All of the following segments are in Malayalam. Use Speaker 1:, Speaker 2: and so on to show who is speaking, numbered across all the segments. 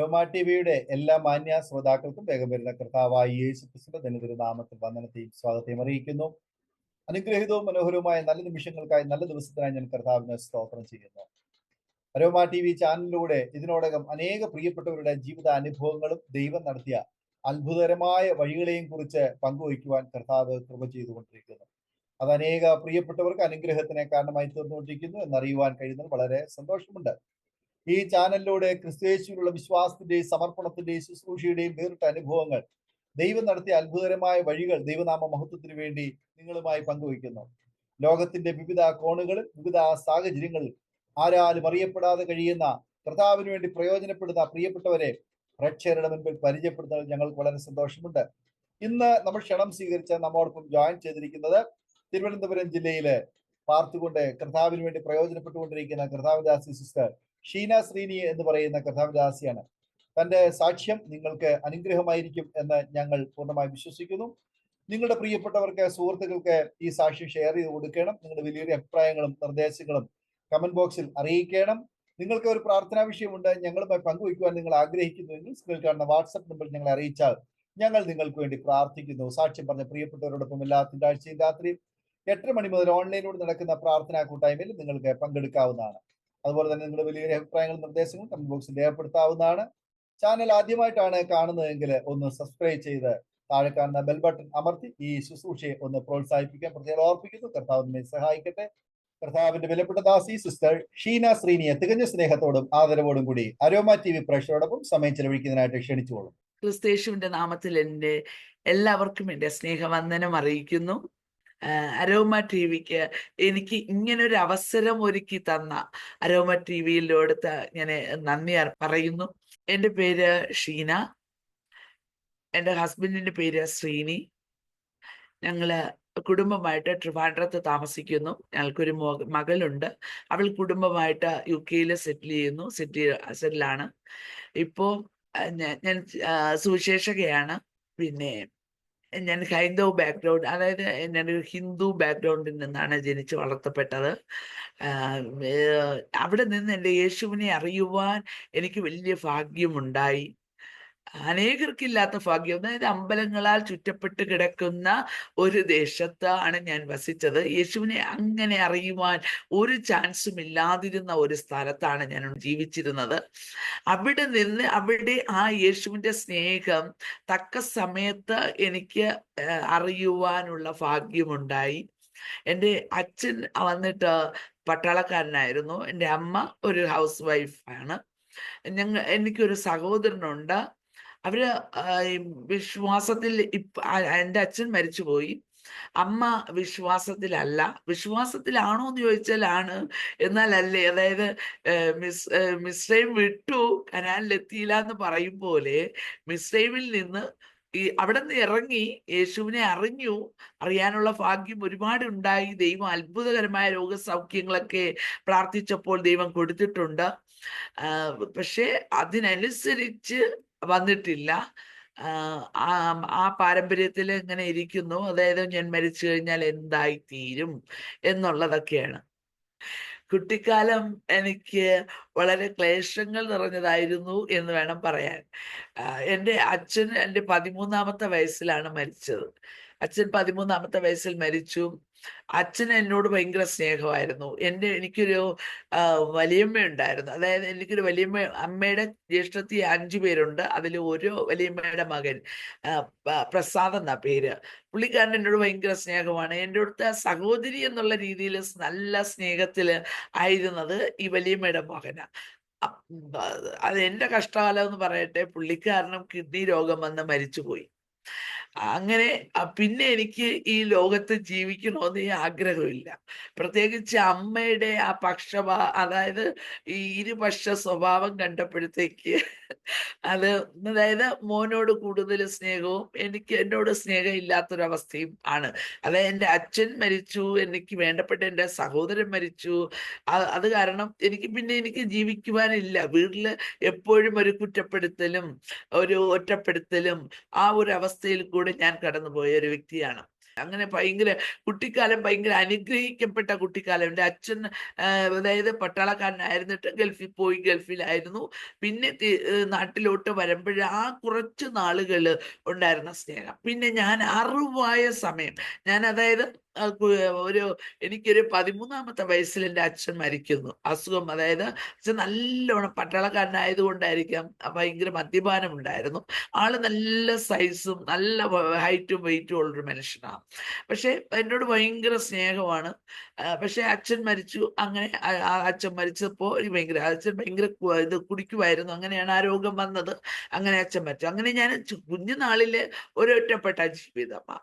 Speaker 1: അരോമ ടിവിയുടെ എല്ലാ മാന്യ ശ്രോതാക്കൾക്കും വേഗം വരുന്ന കർത്താവായ യേശു ക്രിസ്തുവിന്റെ ധന്യതിരു നാമത്തിൽ വന്ദനത്തെയും സ്വാഗതത്തെയും അറിയിക്കുന്നു. അനുഗ്രഹീതവും മനോഹരവുമായ നല്ല നിമിഷങ്ങൾക്കായി, നല്ല ദിവസത്തിനായി ഞാൻ കർത്താവിനെ സ്തോത്രം ചെയ്യുന്നു. അരോമ ടി വി ചാനലിലൂടെ ഇതിനോടകം അനേക പ്രിയപ്പെട്ടവരുടെ ജീവിത അനുഭവങ്ങളും ദൈവം നടത്തിയ അത്ഭുതകരമായ വഴികളെയും കുറിച്ച് പങ്കുവയ്ക്കുവാൻ കർത്താവ് കൃപ ചെയ്തുകൊണ്ടിരിക്കുന്നു. അത് അനേക പ്രിയപ്പെട്ടവർക്ക് അനുഗ്രഹത്തിന് കാരണമായി തീർന്നുകൊണ്ടിരിക്കുന്നു എന്നറിയുവാൻ കഴിയുന്നത് വളരെ സന്തോഷമുണ്ട്. ഈ ചാനലിലൂടെ ക്രിസ്തുയേശുവിലുള്ള വിശ്വാസത്തിന്റെയും സമർപ്പണത്തിന്റെയും ശുശ്രൂഷയുടെയും വേറിട്ട അനുഭവങ്ങൾ, ദൈവം നടത്തിയ അത്ഭുതകരമായ വഴികൾ ദൈവനാമ മഹത്വത്തിന് വേണ്ടി നിങ്ങളുമായി പങ്കുവയ്ക്കുന്നു. ലോകത്തിന്റെ വിവിധ കോണുകളിൽ, വിവിധ സാഹചര്യങ്ങളിൽ ആരാലും അറിയപ്പെടാതെ കഴിയുന്ന, കർത്താവിന് വേണ്ടി പ്രയോജനപ്പെടുന്ന പ്രിയപ്പെട്ടവരെ പ്രേക്ഷകരുടെ മുൻപിൽ പരിചയപ്പെടുന്നതിൽ ഞങ്ങൾക്ക് വളരെ സന്തോഷമുണ്ട്. ഇന്ന് നമ്മൾ ക്ഷണം സ്വീകരിച്ച നമ്മോടൊപ്പം ജോയിൻ ചെയ്തിരിക്കുന്നത് തിരുവനന്തപുരം ജില്ലയിലെ പാർത്തുകൊണ്ട് കർത്താവിന് വേണ്ടി പ്രയോജനപ്പെട്ടുകൊണ്ടിരിക്കുന്ന കർത്താവദാസി സിസ്റ്റർ ഷീന ശ്രീനി എന്ന് പറയുന്ന കർത്താവദാസിയാണ്. തന്റെ സാക്ഷ്യം നിങ്ങൾക്ക് അനുഗ്രഹമായിരിക്കും എന്ന് ഞങ്ങൾ പൂർണ്ണമായി വിശ്വസിക്കുന്നു. നിങ്ങളുടെ പ്രിയപ്പെട്ടവർക്ക്, സുഹൃത്തുക്കൾക്ക് ഈ സാക്ഷ്യം ഷെയർ ചെയ്ത് കൊടുക്കണം. നിങ്ങളുടെ വലിയൊരു അഭിപ്രായങ്ങളും നിർദ്ദേശങ്ങളും കമന്റ് ബോക്സിൽ അറിയിക്കണം. നിങ്ങൾക്ക് ഒരു പ്രാർത്ഥനാ വിഷയമുണ്ട്, ഞങ്ങളുമായി പങ്കുവയ്ക്കുവാൻ നിങ്ങൾ ആഗ്രഹിക്കുന്നുവെങ്കിൽ സ്ക്രീനിൽ കാണുന്ന വാട്സ്ആപ്പ് നമ്പറിൽ ഞങ്ങളെ അറിയിച്ചാൽ ഞങ്ങൾ നിങ്ങൾക്ക് വേണ്ടി പ്രാർത്ഥിക്കുന്നു. സാക്ഷ്യം പറഞ്ഞ പ്രിയപ്പെട്ടവരോടൊപ്പം എല്ലാ തിങ്കളാഴ്ചയും രാത്രി 8 മണി മുതൽ ഓൺലൈനിലൂടെ നടക്കുന്ന പ്രാർത്ഥനാ കൂട്ടായ്മയിൽ നിങ്ങൾക്ക് പങ്കെടുക്കാവുന്നതാണ്. അതുപോലെ തന്നെ നിങ്ങളുടെ വലിയ അഭിപ്രായങ്ങളും നിർദ്ദേശങ്ങളും കമന്റ് ബോക്സിൽ രേഖപ്പെടുത്താവുന്നതാണ്. ചാനൽ ആദ്യമായിട്ടാണ് കാണുന്നതെങ്കിൽ ഒന്ന് സബ്സ്ക്രൈബ് ചെയ്ത് താഴെ കാണുന്ന ബെൽ ബട്ടൺ അമർത്തി ഈ ശുശ്രൂഷയെ ഒന്ന് പ്രോത്സാഹിപ്പിക്കാൻ പ്രത്യേകം ഓർപ്പിക്കുന്നു. കർത്താവ് നമ്മെ സഹായിക്കട്ടെ. കർത്താവിന്റെ വിലപ്പെട്ട ദാസി സിസ്റ്റർ ഷീന ശ്രീനിയെ തികഞ്ഞ സ്നേഹത്തോടും ആദരവോടും കൂടി അരോമ ടി വി പ്രേക്ഷകരോടൊപ്പം സമയം ചെലവഴിക്കുന്നതിനായിട്ട് ക്ഷണിച്ചുകൊള്ളും.
Speaker 2: ക്രിസ്തേശുവിന്റെ നാമത്തിൽ എൻ്റെ എല്ലാവർക്കും എൻ്റെ സ്നേഹവന്ദനം അറിയിക്കുന്നു. അരോമ ടി വിക്ക് എനിക്ക് ഇങ്ങനൊരു അവസരം ഒരുക്കി തന്ന അരോമ ടി വിയിലോട് ഞാൻ നന്ദി പറയുന്നു. എൻ്റെ പേര് ഷീന, എൻ്റെ ഹസ്ബൻഡിൻ്റെ പേര് ശ്രീനി. ഞങ്ങൾ കുടുംബമായിട്ട് ട്രിവാൻഡ്രത്ത് താമസിക്കുന്നു. ഞങ്ങൾക്കൊരു മകളുണ്ട്. അവൾ കുടുംബമായിട്ട് UK സെറ്റിലാണ്. ഇപ്പോൾ ഞാൻ സുവിശേഷകയാണ്. പിന്നെ ഞാൻ ഹൈന്ദവ ബാക്ക്ഗ്രൗണ്ട്, അതായത് ഞാനൊരു ഹിന്ദു ബാക്ക്ഗ്രൗണ്ടിൽ നിന്നാണ് ജനിച്ച് വളർത്തപ്പെട്ടത്. അവിടെ നിന്ന് എൻ്റെ യേശുവിനെ അറിയുവാൻ എനിക്ക് വലിയ ഭാഗ്യമുണ്ടായി. അനേകർക്കില്ലാത്ത ഭാഗ്യം. അതായത് അമ്പലങ്ങളാൽ ചുറ്റപ്പെട്ട് കിടക്കുന്ന ഒരു ദേശത്താണ് ഞാൻ വസിച്ചത്. യേശുവിനെ അങ്ങനെ അറിയുവാൻ ഒരു ചാൻസും ഇല്ലാതിരുന്ന ഒരു സ്ഥലത്താണ് ഞാൻ ജീവിച്ചിരുന്നത്. അവിടെ നിന്ന് അവിടെ ആ യേശുവിൻ്റെ സ്നേഹം തക്ക സമയത്ത് എനിക്ക് അറിയുവാനുള്ള ഭാഗ്യമുണ്ടായി. എൻ്റെ അച്ഛൻ വന്നിട്ട് പട്ടാളക്കാരനായിരുന്നു. എൻ്റെ അമ്മ ഒരു ഹൗസ് വൈഫാണ്. എനിക്കൊരു സഹോദരനുണ്ട്. അവര് വിശ്വാസത്തിൽ എൻ്റെ അച്ഛൻ മരിച്ചുപോയി. അമ്മ വിശ്വാസത്തിലല്ല. വിശ്വാസത്തിലാണോ എന്ന് ചോദിച്ചാൽ ആണ്, എന്നാൽ അല്ലേ. അതായത് മിസ്രൈം വിട്ടു കനാനിലെത്തിയില്ല എന്ന് പറയും പോലെ മിസ്രൈമിൽ നിന്ന് അവിടെ നിന്ന് ഇറങ്ങി യേശുവിനെ അറിയാനുള്ള ഭാഗ്യം ഒരുപാട് ഉണ്ടായി. ദൈവം അത്ഭുതകരമായ രോഗസൗഖ്യങ്ങളൊക്കെ പ്രാർത്ഥിച്ചപ്പോൾ ദൈവം കൊടുത്തിട്ടുണ്ട്. പക്ഷെ അതിനനുസരിച്ച് വന്നിട്ടില്ല. ആ പാരമ്പര്യത്തിൽ ഇങ്ങനെ ഇരിക്കുന്നു. അതായത് ഞാൻ മരിച്ചു കഴിഞ്ഞാൽ എന്തായി തീരും എന്നുള്ളതൊക്കെയാണ്. കുട്ടിക്കാലം എനിക്ക് വളരെ ക്ലേശങ്ങൾ നിറഞ്ഞതായിരുന്നു എന്ന് വേണം പറയാൻ. എൻ്റെ അച്ഛൻ എൻ്റെ 13ാമത്തെ വയസ്സിലാണ് മരിച്ചത്. അച്ഛൻ 13ാമത്തെ വയസ്സിൽ മരിച്ചു. അച്ഛൻ എന്നോട് ഭയങ്കര സ്നേഹമായിരുന്നു. എനിക്കൊരു വലിയമ്മ ഉണ്ടായിരുന്നു. അതായത് എനിക്കൊരു വലിയമ്മ, അമ്മയുടെ ജ്യേഷ്ഠത്തി 5 പേരുണ്ട്. അതിൽ ഒരു വലിയമ്മയുടെ മകൻ പ്രസാദ് എന്നാ പേര്. പുള്ളിക്കാരൻ എന്നോട് ഭയങ്കര സ്നേഹമാണ്. എൻ്റെ അടുത്ത സഹോദരി എന്നുള്ള രീതിയിൽ നല്ല സ്നേഹത്തിൽ ആയിരുന്നത് ഈ വലിയമ്മയുടെ മകനാ. അത് എൻ്റെ കഷ്ടകാലം എന്ന് പറയട്ടെ. പുള്ളിക്കാരനും കിഡ്നി രോഗം വന്ന് മരിച്ചുപോയി. അങ്ങനെ പിന്നെ എനിക്ക് ഈ ലോകത്ത് ജീവിക്കണമെന്ന് ആഗ്രഹമില്ല. പ്രത്യേകിച്ച് അമ്മയുടെ ആ അതായത് ഈ ഇരുപക്ഷ സ്വഭാവം കണ്ടപ്പോഴത്തേക്ക് അതായത് മോനോട് കൂടുതൽ സ്നേഹവും എന്നോട് സ്നേഹം ഇല്ലാത്തൊരവസ്ഥയും ആണ്. അതായത് എൻ്റെ അച്ഛൻ മരിച്ചു, എനിക്ക് വേണ്ടപ്പെട്ട എൻ്റെ സഹോദരൻ മരിച്ചു. അത് കാരണം എനിക്ക് ജീവിക്കുവാനില്ല. വീട്ടില് എപ്പോഴും ഒരു കുറ്റപ്പെടുത്തലും ഒരു ഒറ്റപ്പെടുത്തലും ആ ഒരു അവസ്ഥയിൽ കൂടെ ഞാൻ കടന്നുപോയ ഒരു വ്യക്തിയാണ്. അങ്ങനെ ഭയങ്കര കുട്ടിക്കാലം ഭയങ്കര അനുഗ്രഹിക്കപ്പെട്ട കുട്ടിക്കാലം. എൻ്റെ അച്ഛൻ അതായത് പട്ടാളക്കാരനായിരുന്നിട്ട് ഗൾഫിൽ പോയി, ഗൾഫിലായിരുന്നു. പിന്നെ നാട്ടിലോട്ട് വരുമ്പഴ് ആ കുറച്ച് നാളുകള് ഉണ്ടായിരുന്ന സ്നേഹം. പിന്നെ ഞാൻ അറിവായ സമയം ഞാൻ അതായത് ഒരു എനിക്കൊരു 13ാമത്തെ വയസ്സിൽ എൻ്റെ അച്ഛൻ മരിക്കുന്നു. അസുഖം അതായത് അച്ഛൻ നല്ലോണം പട്ടാളക്കാരനായത് കൊണ്ടായിരിക്കാം ഭയങ്കര മദ്യപാനം ഉണ്ടായിരുന്നു. ആള് നല്ല സൈസും നല്ല ഹൈറ്റും വെയിറ്റും ഉള്ളൊരു മനുഷ്യനാണ്. പക്ഷെ എന്നോട് ഭയങ്കര സ്നേഹമാണ്. പക്ഷെ അച്ഛൻ മരിച്ചു. അങ്ങനെ ആ അച്ഛൻ മരിച്ചപ്പോൾ അച്ഛൻ ഭയങ്കര ഇത് കുടിക്കുമായിരുന്നു. അങ്ങനെയാണ് ആ രോഗം വന്നത്. അങ്ങനെ അച്ഛൻ മരിച്ചു. അങ്ങനെ ഞാൻ കുഞ്ഞുനാളിലെ ഒരൊറ്റപ്പെട്ട ജീവിതമാ.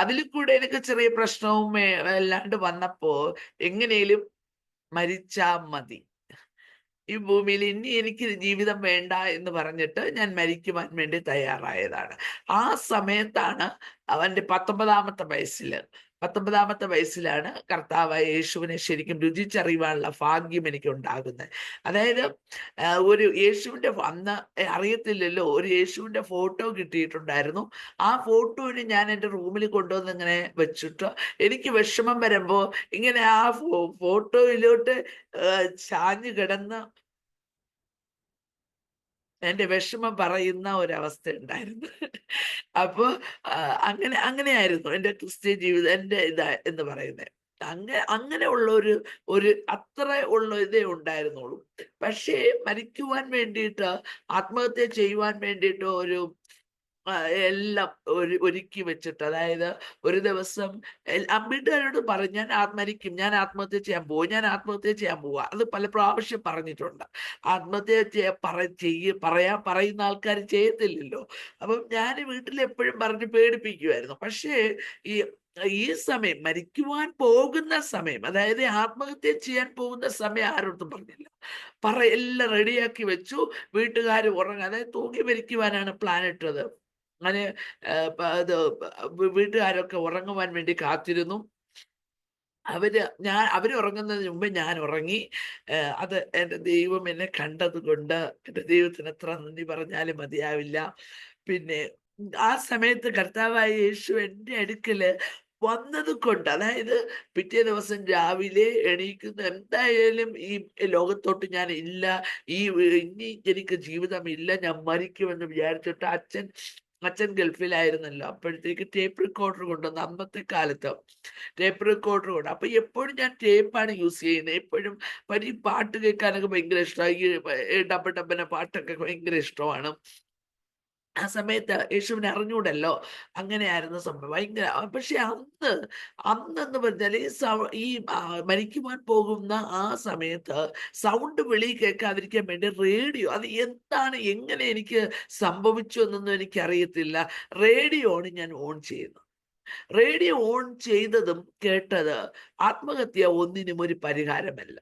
Speaker 2: അതിൽ കൂടെ എനിക്ക് ചെറിയ പ്രശ്നവും അല്ലാണ്ട് വന്നപ്പോ എങ്ങനെയും മരിച്ചാ മതി. ഈ ഭൂമിയിൽ ഇനി എനിക്ക് ജീവിതം വേണ്ട എന്ന് പറഞ്ഞിട്ട് ഞാൻ മരിക്കുവാൻ വേണ്ടി തയ്യാറായതാണ്. ആ സമയത്താണ് അവന്റെ 19ാമത്തെ വയസ്സിലാണ് കർത്താവായ യേശുവിനെ ശരിക്കും രുചിച്ചറിയുവാനുള്ള ഭാഗ്യം എനിക്ക് ഉണ്ടാകുന്നത്. അതായത് ഒരു യേശുവിന്റെ അന്ന് അറിയത്തില്ലല്ലോ, ഒരു യേശുവിന്റെ ഫോട്ടോ കിട്ടിയിട്ടുണ്ടായിരുന്നു. ആ ഫോട്ടോന് ഞാൻ എൻ്റെ റൂമിൽ കൊണ്ടുവന്ന് ഇങ്ങനെ വെച്ചിട്ട് എനിക്ക് വിഷമം വരുമ്പോ ഇങ്ങനെ ആ ഫോട്ടോയിലോട്ട് ചാഞ്ഞു കിടന്ന് എന്റെ വിഷമം പറയുന്ന ഒരവസ്ഥ ഉണ്ടായിരുന്നു. അപ്പൊ അങ്ങനെയായിരുന്നു എൻ്റെ ക്രിസ്ത്യൻ ജീവിതം, എൻ്റെ എന്ന് പറയുന്നത്. അങ്ങനെ ഉള്ള ഒരു അത്ര ഉള്ള ഇതേ ഉണ്ടായിരുന്നുള്ളൂ. പക്ഷേ മരിക്കുവാൻ വേണ്ടിയിട്ട്, ആത്മഹത്യ ചെയ്യുവാൻ വേണ്ടിയിട്ട് ഒരു എല്ലാം ഒരുക്കി വെച്ചിട്ട്, അതായത് ഒരു ദിവസം വീട്ടുകാരോട് പറഞ്ഞു ഞാൻ ആത്മഹത്യ ചെയ്യാൻ പോവാ. അത് പല പ്രാവശ്യം പറഞ്ഞിട്ടുണ്ട്. ആത്മഹത്യ പറയുന്ന ആൾക്കാർ ചെയ്യത്തില്ലല്ലോ. അപ്പം ഞാൻ വീട്ടിൽ എപ്പോഴും പറഞ്ഞ് പേടിപ്പിക്കുമായിരുന്നു. പക്ഷേ ഈ ഈ സമയം മരിക്കുവാൻ പോകുന്ന സമയം, അതായത് ആത്മഹത്യ ചെയ്യാൻ പോകുന്ന സമയം ആരോടും പറഞ്ഞില്ല. എല്ലാം റെഡിയാക്കി വെച്ചു. വീട്ടുകാർ അതായത് തൂങ്ങി മരിക്കുവാനാണ് പ്ലാൻ ഇട്ടത്. അങ്ങനെ വീട്ടുകാരൊക്കെ ഉറങ്ങുവാൻ വേണ്ടി കാത്തിരുന്നു. അവര് ഉറങ്ങുന്നതിന് മുമ്പ് ഞാൻ ഉറങ്ങി. അത് എൻ്റെ ദൈവം എന്നെ കണ്ടത് കൊണ്ട് എൻ്റെ ദൈവത്തിന് എത്ര നന്ദി പറഞ്ഞാലും മതിയാവില്ല. പിന്നെ ആ സമയത്ത് കർത്താവായ യേശു എൻ്റെ അടുക്കല് വന്നത് കൊണ്ട്, അതായത് പിറ്റേ ദിവസം രാവിലെ എണീക്കുന്ന എന്തായാലും ഈ ലോകത്തോട്ട് ഞാൻ ഇല്ല, ഇനി എനിക്ക് ജീവിതമില്ല, ഞാൻ മരിക്കുമെന്ന് വിചാരിച്ചിട്ട് അച്ഛൻ ഗൾഫിലായിരുന്നല്ലോ. അപ്പോഴത്തേക്ക് ടേപ്പ് റെക്കോർഡർ കൊണ്ടുവന്ന്, അന്നത്തെ കാലത്ത് ടേപ്പ് റെക്കോർഡർ കൊണ്ട്, അപ്പൊ എപ്പോഴും ഞാൻ ടേപ്പാണ് യൂസ് ചെയ്യുന്നത്. എപ്പോഴും പാട്ട് കേൾക്കാനൊക്കെ ഭയങ്കര ഇഷ്ടമാണ്. ഈ ഡബ്ബന പാട്ടൊക്കെ ഭയങ്കര ഇഷ്ടമാണ്. ആ സമയത്ത് യേശുവിനെ അറിഞ്ഞൂടല്ലോ. അങ്ങനെയായിരുന്നു സംഭവം. ഭയങ്കര പക്ഷെ അന്നെന്ന് പറഞ്ഞാൽ ഈ മരിക്കുവാൻ പോകുന്ന ആ സമയത്ത് സൗണ്ട് വെളി കേൾക്കാതിരിക്കാൻ വേണ്ടി റേഡിയോ, അത് എന്താണ് എങ്ങനെ എനിക്ക് സംഭവിച്ചു എന്നൊന്നും എനിക്കറിയത്തില്ല. റേഡിയോ ആണ് ഞാൻ ഓൺ ചെയ്യുന്നത്. റേഡിയോ ഓൺ ചെയ്തതും കേട്ടത് ആത്മഹത്യ ഒന്നിനും ഒരു പരിഹാരമല്ല.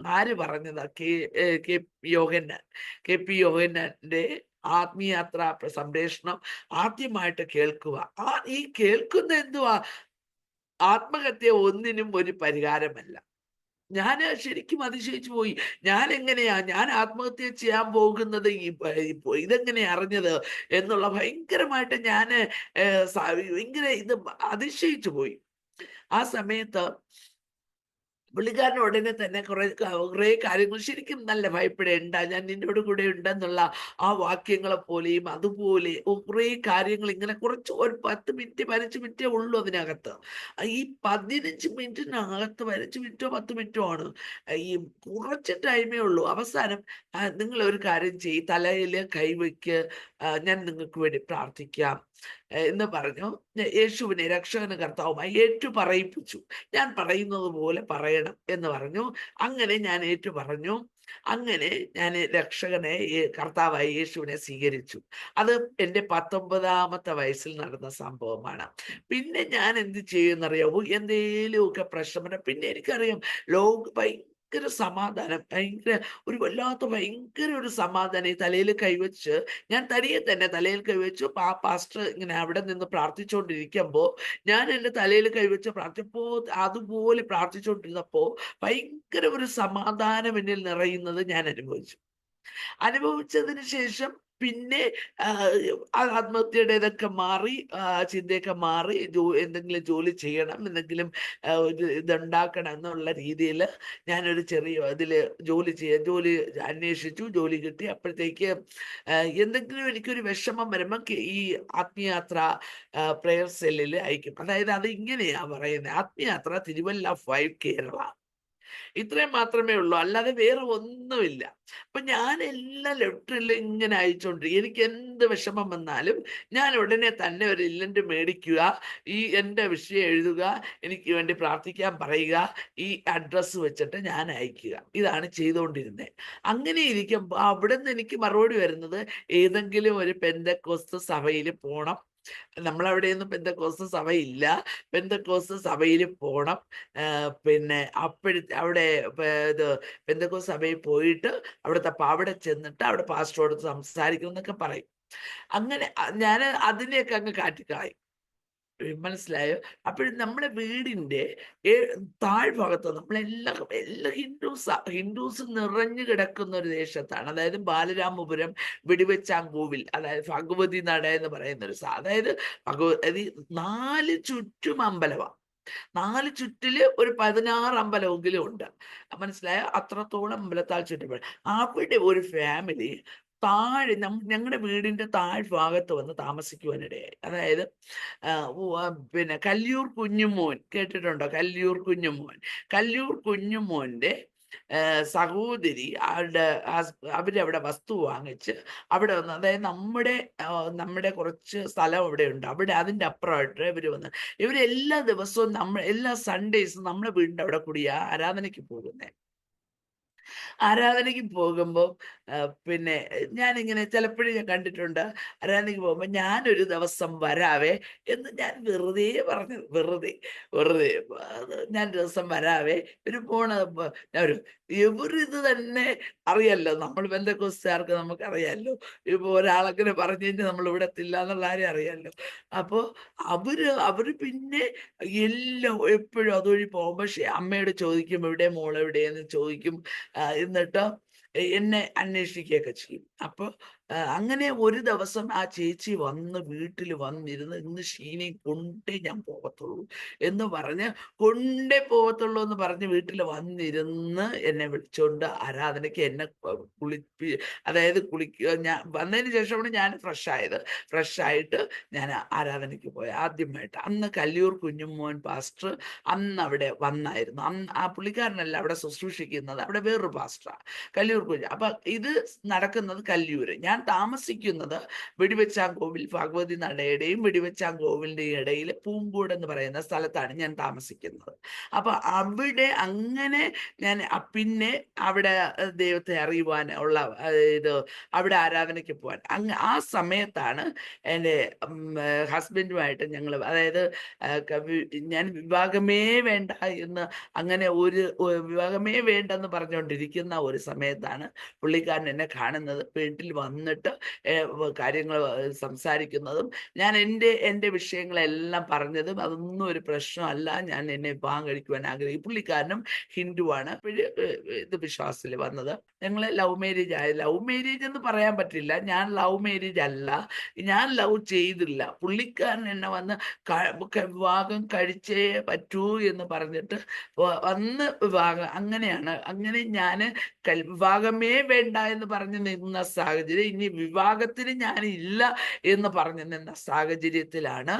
Speaker 2: ആര് പറഞ്ഞതാ? കെ പി യോഹന്നാന്റെ ആത്മീയാത്ര സംപ്രേഷണം ആദ്യമായിട്ട് കേൾക്കുക. ഈ കേൾക്കുന്ന എന്തുവാ? ആത്മഹത്യ ഒന്നിനും ഒരു പരിഹാരമല്ല. ഞാൻ ശരിക്കും അതിശയിച്ചു പോയി. ഞാൻ ആത്മഹത്യ ചെയ്യാൻ പോകുന്നത് ഇതെങ്ങനെ അറിഞ്ഞത് എന്നുള്ള ഭയങ്കരമായിട്ട് ഞാൻ ഭയങ്കര അതിശയിച്ചു പോയി. ആ സമയത്ത് പുള്ളിക്കാരൻ ഉടനെ തന്നെ കുറേ കാര്യങ്ങൾ ശരിക്കും നല്ല ഭയപ്പെടേണ്ട, ഞാൻ നിന്നോട് കൂടെ ഉണ്ടെന്നുള്ള ആ വാക്യങ്ങളെ പോലെയും അതുപോലെ കുറേ കാര്യങ്ങൾ ഇങ്ങനെ കുറച്ച് ഒരു 10 മിനിറ്റ് 15 മിനിറ്റേ ഉള്ളൂ അതിനകത്ത്. ഈ 15 മിനിറ്റിനകത്ത് 15 മിനിറ്റോ 10 മിനിറ്റോ ആണ്. ഈ കുറച്ച് ടൈമേ ഉള്ളൂ. അവസാനം നിങ്ങൾ ഒരു കാര്യം ചെയ്യ്, തലയിൽ കൈവയ്ക്ക്, ഞാൻ നിങ്ങൾക്ക് വേണ്ടി പ്രാർത്ഥിക്കാം എന്ന് പറഞ്ഞു. യേശുവിനെ രക്ഷകനും കർത്താവുമായി ഏറ്റു പറയിപ്പിച്ചു. ഞാൻ പറയുന്നത് പോലെ പറയണം എന്ന് പറഞ്ഞു. അങ്ങനെ ഞാൻ ഏറ്റു പറഞ്ഞു. അങ്ങനെ ഞാൻ കർത്താവായ യേശുവിനെ സ്വീകരിച്ചു. അത് എൻ്റെ 19ാമത്തെ വയസ്സിൽ നടന്ന സംഭവമാണ്. പിന്നെ ഞാൻ എന്ത് ചെയ്യുമെന്നറിയാമോ? എന്തേലുമൊക്കെ പ്രശ്നം, പിന്നെ എനിക്കറിയാം ഭയങ്കര സമാധാനം, ഒരു വല്ലാത്ത ഭയങ്കര ഒരു സമാധാനം. ഈ തലയിൽ കൈവച്ച് ഞാൻ തനിയെ തന്നെ തലയിൽ കൈവച്ചു. പാസ്റ്റർ ഇങ്ങനെ അവിടെ നിന്ന് പ്രാർത്ഥിച്ചുകൊണ്ടിരിക്കുമ്പോ ഞാൻ എൻ്റെ തലയിൽ കൈവച്ച് അതുപോലെ പ്രാർത്ഥിച്ചുകൊണ്ടിരുന്നപ്പോ ഭയങ്കര ഒരു സമാധാനം എന്നിൽ നിറയുന്നത് ഞാൻ അനുഭവിച്ചതിന് ശേഷം പിന്നെ ആത്മഹത്യയുടെ ഇതൊക്കെ മാറി, ചിന്തയൊക്കെ മാറി, എന്തെങ്കിലും ജോലി ചെയ്യണം, എന്തെങ്കിലും ഒരു ഇതുണ്ടാക്കണം എന്നുള്ള രീതിയിൽ ഞാനൊരു ചെറിയ ഇതിൽ ജോലി അന്വേഷിച്ചു, ജോലി കിട്ടി. അപ്പോഴത്തേക്ക് എന്തെങ്കിലും എനിക്കൊരു വിഷമം വരുമ്പോൾ ഈ ആത്മീയാത്ര പ്രേയർ സെല്ലിൽ അയക്കും. അതായത് അത് ഇങ്ങനെയാ പറയുന്നത്: ആത്മീയാത്ര തിരുവല്ല 5 കേരള, ഇത്രയും മാത്രമേ ഉള്ളൂ, അല്ലാതെ വേറെ ഒന്നുമില്ല. അപ്പൊ ഞാൻ എല്ലാ ലെറ്ററിലും ഇങ്ങനെ അയച്ചുകൊണ്ടിരിക്കും. എനിക്ക് എന്ത് വിഷമം വന്നാലും ഞാൻ ഉടനെ തന്നെ ഒരു ഇല്ലന്റ് മേടിക്കുക, എൻ്റെ വിഷയം എഴുതുക, എനിക്ക് വേണ്ടി പ്രാർത്ഥിക്കാൻ പറയുക, ഈ അഡ്രസ്സ് വെച്ചിട്ട് ഞാൻ അയക്കുക. ഇതാണ് ചെയ്തുകൊണ്ടിരുന്നത്. അങ്ങനെ ഇരിക്കുമ്പോൾ അവിടെ നിന്ന് എനിക്ക് മറുപടി വരുന്നത് ഏതെങ്കിലും ഒരു പെന്തക്കോസ്ത് സഭയിൽ പോണം, നമ്മളവിടെയൊന്നും പെന്തക്കോസ്ത് സഭയില്ല, പെന്തക്കോസ്ത് സഭയിൽ പോണം, പിന്നെ അവിടെ ഇത് പെന്തക്കോസ്ത് സഭയിൽ പോയിട്ട് അവിടെ ചെന്നിട്ട് അവിടെ പാസ്റ്ററോട് സംസാരിക്കണം എന്നൊക്കെ പറയും. അങ്ങനെ ഞാൻ അതിനെയൊക്കെ അങ്ങ് കാറ്റിക്കളയും. മനസ്സിലായോ? അപ്പോഴും നമ്മുടെ വീടിന്റെ താഴ്ഭാഗത്ത് എല്ലാ ഹിന്ദുസ് നിറഞ്ഞു കിടക്കുന്ന ഒരു ദേശത്താണ്. അതായത് ബാലരാമപുരം, വെടിവെച്ചാങ്കോവിൽ, അതായത് ഭഗവതി നട എന്ന് പറയുന്ന ഒരു അതായത് ഭഗവതി 4 ചുറ്റും അമ്പലമാണ്. 4 ചുറ്റില് ഒരു 16 അമ്പലമെങ്കിലും ഉണ്ട്. മനസ്സിലായോ? അത്രത്തോളം അമ്പലത്താൽ ചുറ്റപ്പെടും. അവിടെ ഒരു ഫാമിലി താഴെ ഞങ്ങളുടെ വീടിന്റെ താഴ്ഭാഗത്ത് വന്ന് താമസിക്കുവാനിടയായി. അതായത് പിന്നെ കല്ലിയൂർ കുഞ്ഞുമോൻ കേട്ടിട്ടുണ്ടോ? കല്ലിയൂർ കുഞ്ഞുമോന്റെ സഹോദരി അവരവിടെ വസ്തു വാങ്ങിച്ച് അവിടെ വന്ന്, അതായത് നമ്മുടെ കുറച്ച് സ്ഥലം അവിടെ ഉണ്ട്, അവിടെ അതിൻ്റെ അപ്പുറമായിട്ട് ഇവർ വന്ന് ഇവരെല്ലാ ദിവസവും എല്ലാ സൺഡേയ്സും നമ്മുടെ വീടിൻ്റെ അവിടെ കൂടിയാ ആരാധനയ്ക്ക് പോകുന്നത്. ആരാധനയ്ക്ക് പോകുമ്പോൾ പിന്നെ ഞാനിങ്ങനെ ചിലപ്പോഴും ഞാൻ കണ്ടിട്ടുണ്ട്, ആരാധനയ്ക്ക് പോകുമ്പോൾ ഞാനൊരു ദിവസം വരാവേ എന്ന് ഞാൻ വെറുതെ പറഞ്ഞത്, വെറുതെ ഞാൻ ദിവസം വരാവേ ഒരു ഇവരിത് തന്നെ അറിയാലോ, നമ്മൾ ബന്ധക്കോസ്തുകാർക്ക് നമുക്കറിയാലോ, ഇപ്പൊ ഒരാളങ്ങനെ പറഞ്ഞു കഴിഞ്ഞാൽ നമ്മൾ ഇവിടെ എത്തില്ല എന്നുള്ള കാര്യം അറിയാലോ. അപ്പോൾ അവര് പിന്നെ എല്ലാം എപ്പോഴും അതുവഴി പോകും. പക്ഷെ അമ്മയോട് ചോദിക്കും, എവിടെ മോളെവിടെയെന്ന് ചോദിക്കും, എന്നിട്ട് എന്നെ അന്വേഷിക്കുകയൊക്കെ ചെയ്യും. അപ്പോൾ അങ്ങനെ ഒരു ദിവസം ആ ചേച്ചി വീട്ടിൽ വന്നിരുന്ന്, ഇന്ന് ഷീനയും കൊണ്ടേ ഞാൻ പോകത്തുള്ളൂ എന്ന് വീട്ടിൽ വന്നിരുന്ന് എന്നെ വിളിച്ചുകൊണ്ട് ആരാധനയ്ക്ക് എന്നെ അതായത് ഞാൻ വന്നതിന് ശേഷമാണ് ഞാൻ ഫ്രഷായിട്ട് ഞാൻ ആരാധനയ്ക്ക് പോയി ആദ്യമായിട്ട്. അന്ന് കല്ലിയൂർ കുഞ്ഞുമോൻ പാസ്റ്റർ അന്ന് അവിടെ വന്നായിരുന്നു. അന്ന് ആ പുള്ളിക്കാരനല്ല അവിടെ ശുശ്രൂഷിക്കുന്നത്, അവിടെ വേറൊരു പാസ്റ്ററാണ്, കല്ലിയൂർ കുഞ്ഞു. അപ്പൊ ഇത് നടക്കുന്നത് കല്ലിയൂര്. ഞാൻ താമസിക്കുന്നത് വെടിവെച്ചാങ്കോവിൽ ഭഗവതി നടയുടെയും വെടിവെച്ചാങ്കോവിലിന്റെയും ഇടയിൽ പൂങ്കോട് എന്ന് പറയുന്ന സ്ഥലത്താണ് ഞാൻ താമസിക്കുന്നത്. അപ്പൊ അവിടെ അങ്ങനെ ഞാൻ പിന്നെ അവിടെ ദൈവത്തെ അറിയുവാൻ ഉള്ള ഇത് അവിടെ ആരാധനയ്ക്ക് പോകാൻ ആ സമയത്താണ് എൻ്റെ ഹസ്ബൻഡുമായിട്ട് ഞങ്ങൾ, അതായത് ഞാൻ വിവാഹമേ വേണ്ട എന്ന് അങ്ങനെ വിവാഹമേ വേണ്ടെന്ന് പറഞ്ഞുകൊണ്ടിരിക്കുന്ന ഒരു സമയത്താണ് പുള്ളിക്കാരൻ എന്നെ കാണുന്നത്, വീട്ടിൽ വന്നിട്ട് കാര്യങ്ങൾ സംസാരിക്കുന്നതും ഞാൻ എൻ്റെ വിഷയങ്ങളെല്ലാം പറഞ്ഞതും അതൊന്നും ഒരു പ്രശ്നമല്ല, ഞാൻ എന്നെ വിവാഹം കഴിക്കുവാൻ ആഗ്രഹിക്കും. പുള്ളിക്കാരനും ഹിന്ദുവാണ്. ഇത് വിശ്വാസത്തിൽ വന്നത്. ഞങ്ങൾ ലവ് മാരേജ് എന്ന് പറയാൻ പറ്റില്ല, ഞാൻ ലവ് മാരേജ് അല്ല, ഞാൻ ലവ് ചെയ്തില്ല. പുള്ളിക്കാരൻ എന്നെ വന്ന് വിവാഹം കഴിച്ചേ പറ്റൂ എന്ന് പറഞ്ഞിട്ട് വന്ന് വിവാഹം, അങ്ങനെയാണ്. അങ്ങനെ ഞാൻ വിവാഹമേ വേണ്ട എന്ന് പറഞ്ഞ് നിന്ന സാഹചര്യം, ഇനി വിവാഹത്തിന് ഞാനില്ല എന്ന് പറഞ്ഞു നിന്ന സാഹചര്യത്തിലാണ്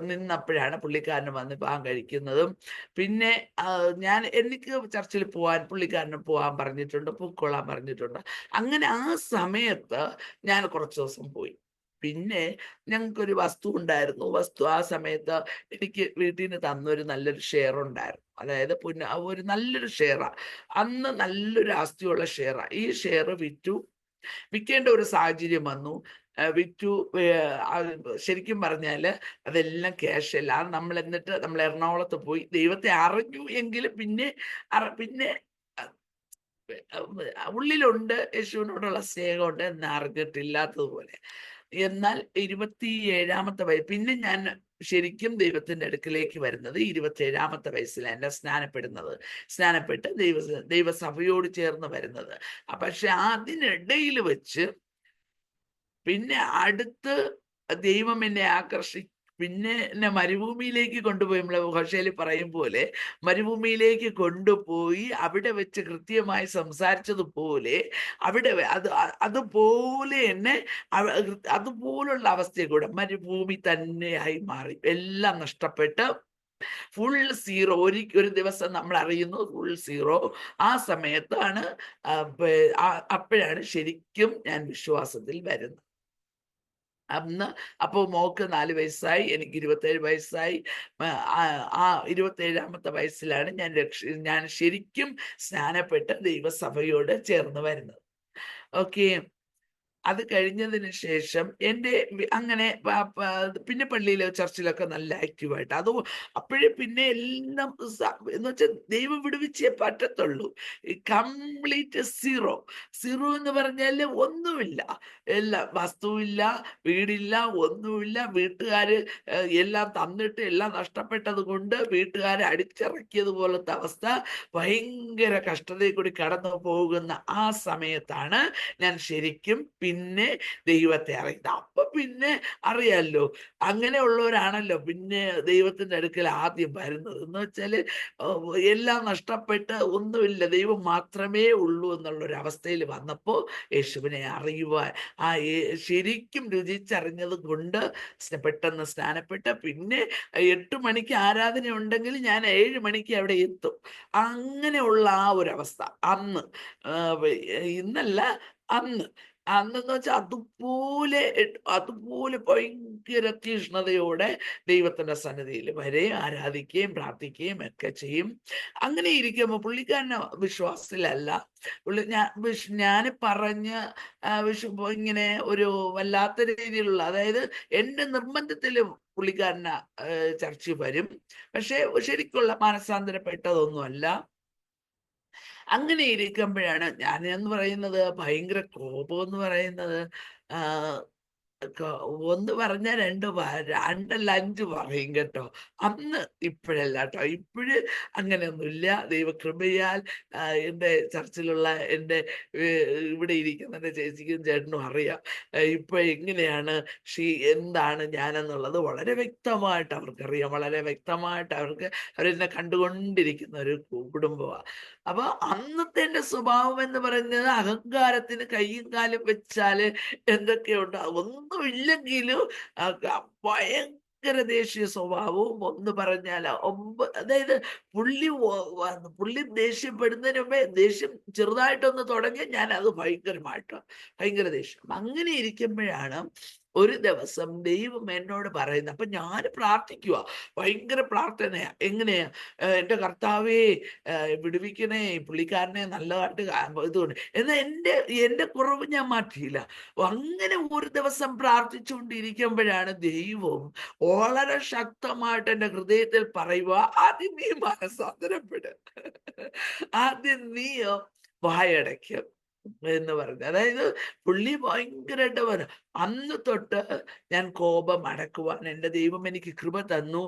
Speaker 2: നിന്നപ്പോഴാണ് പുള്ളിക്കാരന് വന്ന് വിവാഹം കഴിക്കുന്നതും. പിന്നെ എനിക്ക് ചർച്ചിൽ പോകാൻ പുള്ളിക്കാരന് പോകാൻ പറഞ്ഞിട്ടുണ്ട്, പൂക്കോളാൻ പറഞ്ഞിട്ടുണ്ട്. അങ്ങനെ ആ സമയത്ത് ഞാൻ കുറച്ച് ദിവസം പോയി. പിന്നെ ഞങ്ങൾക്കൊരു വസ്തു ഉണ്ടായിരുന്നു. ആ സമയത്ത് എനിക്ക് വീട്ടിൽ നിന്ന് തന്നൊരു നല്ലൊരു ഷെയർ ഉണ്ടായിരുന്നു. അതായത് ഒരു നല്ലൊരു ഷെയറാ, അന്ന് നല്ലൊരു ആസ്തിയുള്ള ഷെയറാ. ഈ ഷെയർ വിൽക്കേണ്ട ഒരു സാഹചര്യം വന്നു. വിറ്റു. ശരിക്കും പറഞ്ഞാൽ അതെല്ലാം ക്യാഷ് അല്ല. നമ്മൾ എറണാകുളത്ത് പോയി ദൈവത്തെ അറിഞ്ഞു എങ്കിലും പിന്നെ ഉള്ളിലുണ്ട് യേശുവിനോടുള്ള സ്നേഹമുണ്ട് എന്ന് അറിഞ്ഞിട്ടില്ലാത്തതുപോലെ. എന്നാൽ 27ാമത്തെ വയസ്സ് പിന്നെ ഞാൻ ശരിക്കും ദൈവത്തിന്റെ അടുക്കിലേക്ക് വരുന്നത് 27ാമത്തെ വയസ്സിലാണ് എന്നെ സ്നാനപ്പെട്ട് ദൈവസഭയോട് ചേർന്ന് വരുന്നത്. പക്ഷെ അതിനിടയിൽ വെച്ച് പിന്നെ അടുത്ത് ദൈവം പിന്നെ എന്നെ മരുഭൂമിയിലേക്ക് കൊണ്ടുപോയി, നമ്മളെ ഭാഷയിൽ പറയും പോലെ മരുഭൂമിയിലേക്ക് കൊണ്ടുപോയി അവിടെ വെച്ച് കൃത്യമായി സംസാരിച്ചതുപോലെ അതുപോലെ എന്നെ അതുപോലുള്ള അവസ്ഥയെ കൂടെ മരുഭൂമി തന്നെയായി മാറി. എല്ലാം നഷ്ടപ്പെട്ട് ഫുൾ സീറോ. ഒരു ദിവസം നമ്മൾ അറിയുന്നു ഫുൾ സീറോ. ആ സമയത്താണ് അപ്പോഴാണ് ശരിക്കും ഞാൻ വിശ്വാസത്തിൽ വരുന്നത്. അന്ന് അപ്പോൾ മോക്ക് 4 വയസ്സായി, എനിക്ക് 27 വയസ്സായി. ആ 27ാമത്തെ വയസ്സിലാണ് ഞാൻ ശരിക്കും സ്നാനപ്പെട്ട് ദൈവസഭയോട് ചേർന്ന് വരുന്നത്. ഓക്കെ. അത് കഴിഞ്ഞതിന് ശേഷം എൻ്റെ അങ്ങനെ പിന്നെ പള്ളിയിലോ ചർച്ചിലൊക്കെ നല്ല ആക്റ്റീവായിട്ട് അപ്പോഴേ പിന്നെ എല്ലാം എന്ന് വെച്ചാൽ ദൈവം വിടുവിച്ചേ പറ്റത്തുള്ളൂ. Complete zero. സീറോ എന്ന് പറഞ്ഞാൽ ഒന്നുമില്ല, എല്ലാം വസ്തുവില്ല, വീടില്ല, ഒന്നുമില്ല. വീട്ടുകാര് എല്ലാം തന്നിട്ട് എല്ലാം നഷ്ടപ്പെട്ടത് കൊണ്ട് വീട്ടുകാരെ അടിച്ചിറക്കിയത് പോലത്തെ അവസ്ഥ. ഭയങ്കര കഷ്ടതയിൽ കൂടി കടന്നു പോകുന്ന ആ സമയത്താണ് ഞാൻ ശരിക്കും പിന്നെ ദൈവത്തെ അറിയുന്നത്. അപ്പൊ പിന്നെ അറിയാലോ, അങ്ങനെയുള്ളവരാണല്ലോ പിന്നെ ദൈവത്തിന്റെ അടുക്കൽ ആദ്യം വരുന്നത്. എന്ന് വെച്ചാല് എല്ലാം നഷ്ടപ്പെട്ട് ഒന്നുമില്ല, ദൈവം മാത്രമേ ഉള്ളൂ എന്നുള്ളൊരു അവസ്ഥയിൽ വന്നപ്പോൾ യേശുവിനെ അറിയുവാൻ ശരിക്കും രുചിച്ചറിഞ്ഞത് കൊണ്ട് പെട്ടെന്ന് സ്നാനപ്പെട്ട് പിന്നെ 8 മണിക്ക് ആരാധന ഉണ്ടെങ്കിൽ ഞാൻ 7 മണിക്ക് അവിടെ എത്തും. അങ്ങനെയുള്ള ആ ഒരു അവസ്ഥ അന്ന്. ഇന്നല്ല, അന്ന്. അന്നെന്ന് വെച്ചാൽ അതുപോലെ ഭയങ്കര തീഷ്ണതയോടെ ദൈവത്തിന്റെ സന്നിധിയിൽ വരെ ആരാധിക്കുകയും പ്രാർത്ഥിക്കുകയും ഒക്കെ ചെയ്യും. അങ്ങനെ ഇരിക്കുമ്പോൾ പുള്ളിക്കാരനെ വിശ്വാസത്തിലല്ല. ഞാൻ പറഞ്ഞ് ഇങ്ങനെ ഒരു വല്ലാത്ത രീതിയിലുള്ള, അതായത് എന്റെ നിർബന്ധത്തിലും പുള്ളിക്കാരന് ചർച്ചിൽ വരും. പക്ഷെ ശരിക്കുള്ള മാനസാന്തരപ്പെട്ടതൊന്നുമല്ല. അങ്ങനെ ഇരിക്കുമ്പോഴാണ് ഞാൻ എന്ന് പറയുന്നത് ഭയങ്കര കോപം എന്ന് പറയുന്നത്. ഒന്ന് പറഞ്ഞ രണ്ടല്ല 5 പറയും കേട്ടോ. അന്ന് ഇപ്പോഴല്ല കേട്ടോ. ഇപ്പോഴ് അങ്ങനെയൊന്നുമില്ല. ദൈവകൃപയാൽ എൻ്റെ ചർച്ചിലുള്ള എൻ്റെ ഇവിടെ ഇരിക്കുന്ന എൻ്റെ ചേച്ചിക്കും ചേട്ടനും അറിയാം ഇപ്പൊ എങ്ങനെയാണ് എന്താണ് ഞാനെന്നുള്ളത് വളരെ വ്യക്തമായിട്ട് അവർക്കറിയാം. വളരെ വ്യക്തമായിട്ട് അവരെന്നെ കണ്ടുകൊണ്ടിരിക്കുന്ന ഒരു കുടുംബമാണ്. അപ്പൊ അന്നത്തെ എൻ്റെ സ്വഭാവം എന്ന് പറയുന്നത് അഹങ്കാരത്തിന് കയ്യും കാലും വെച്ചാല് എന്തൊക്കെയുണ്ട്, ഒന്നുമില്ലെങ്കിലും ഭയങ്കര ദേശീയ സ്വഭാവവും. ഒന്ന് പറഞ്ഞാൽ അതായത് പുള്ളി ദേഷ്യപ്പെടുന്നതിന് മുമ്പേ ദേഷ്യം ചെറുതായിട്ടൊന്ന് തുടങ്ങി ഞാൻ അത് ഭയങ്കര ദേഷ്യം. അങ്ങനെ ഇരിക്കുമ്പോഴാണ് ഒരു ദിവസം ദൈവം എന്നോട് പറയുന്നത്. അപ്പൊ ഞാൻ പ്രാർത്ഥിക്കുക, ഭയങ്കര പ്രാർത്ഥനയാ. എങ്ങനെയാ? എൻ്റെ കർത്താവേ വിടുവിക്കണേ, പുള്ളിക്കാരനെ നല്ലതായിട്ട് ഇതുകൊണ്ട്. എന്നാൽ എൻ്റെ കുറവ് ഞാൻ മാറ്റിയില്ല. അങ്ങനെ ഒരു ദിവസം പ്രാർത്ഥിച്ചുകൊണ്ടിരിക്കുമ്പോഴാണ് ദൈവം വളരെ ശക്തമായിട്ട് എൻ്റെ ഹൃദയത്തിൽ പറയുക, ആദ്യം നീ മനസ്സാന്തരപ്പെടും, ആദ്യം നീ വായടയ്ക്കും എന്ന് പറഞ്ഞു. അതായത് പുള്ളി ഭയങ്കരമായിട്ട് പറഞ്ഞു. അന്ന് തൊട്ട് ഞാൻ കോപം അടക്കുവാൻ എൻ്റെ ദൈവം എനിക്ക് കൃപ തന്നു.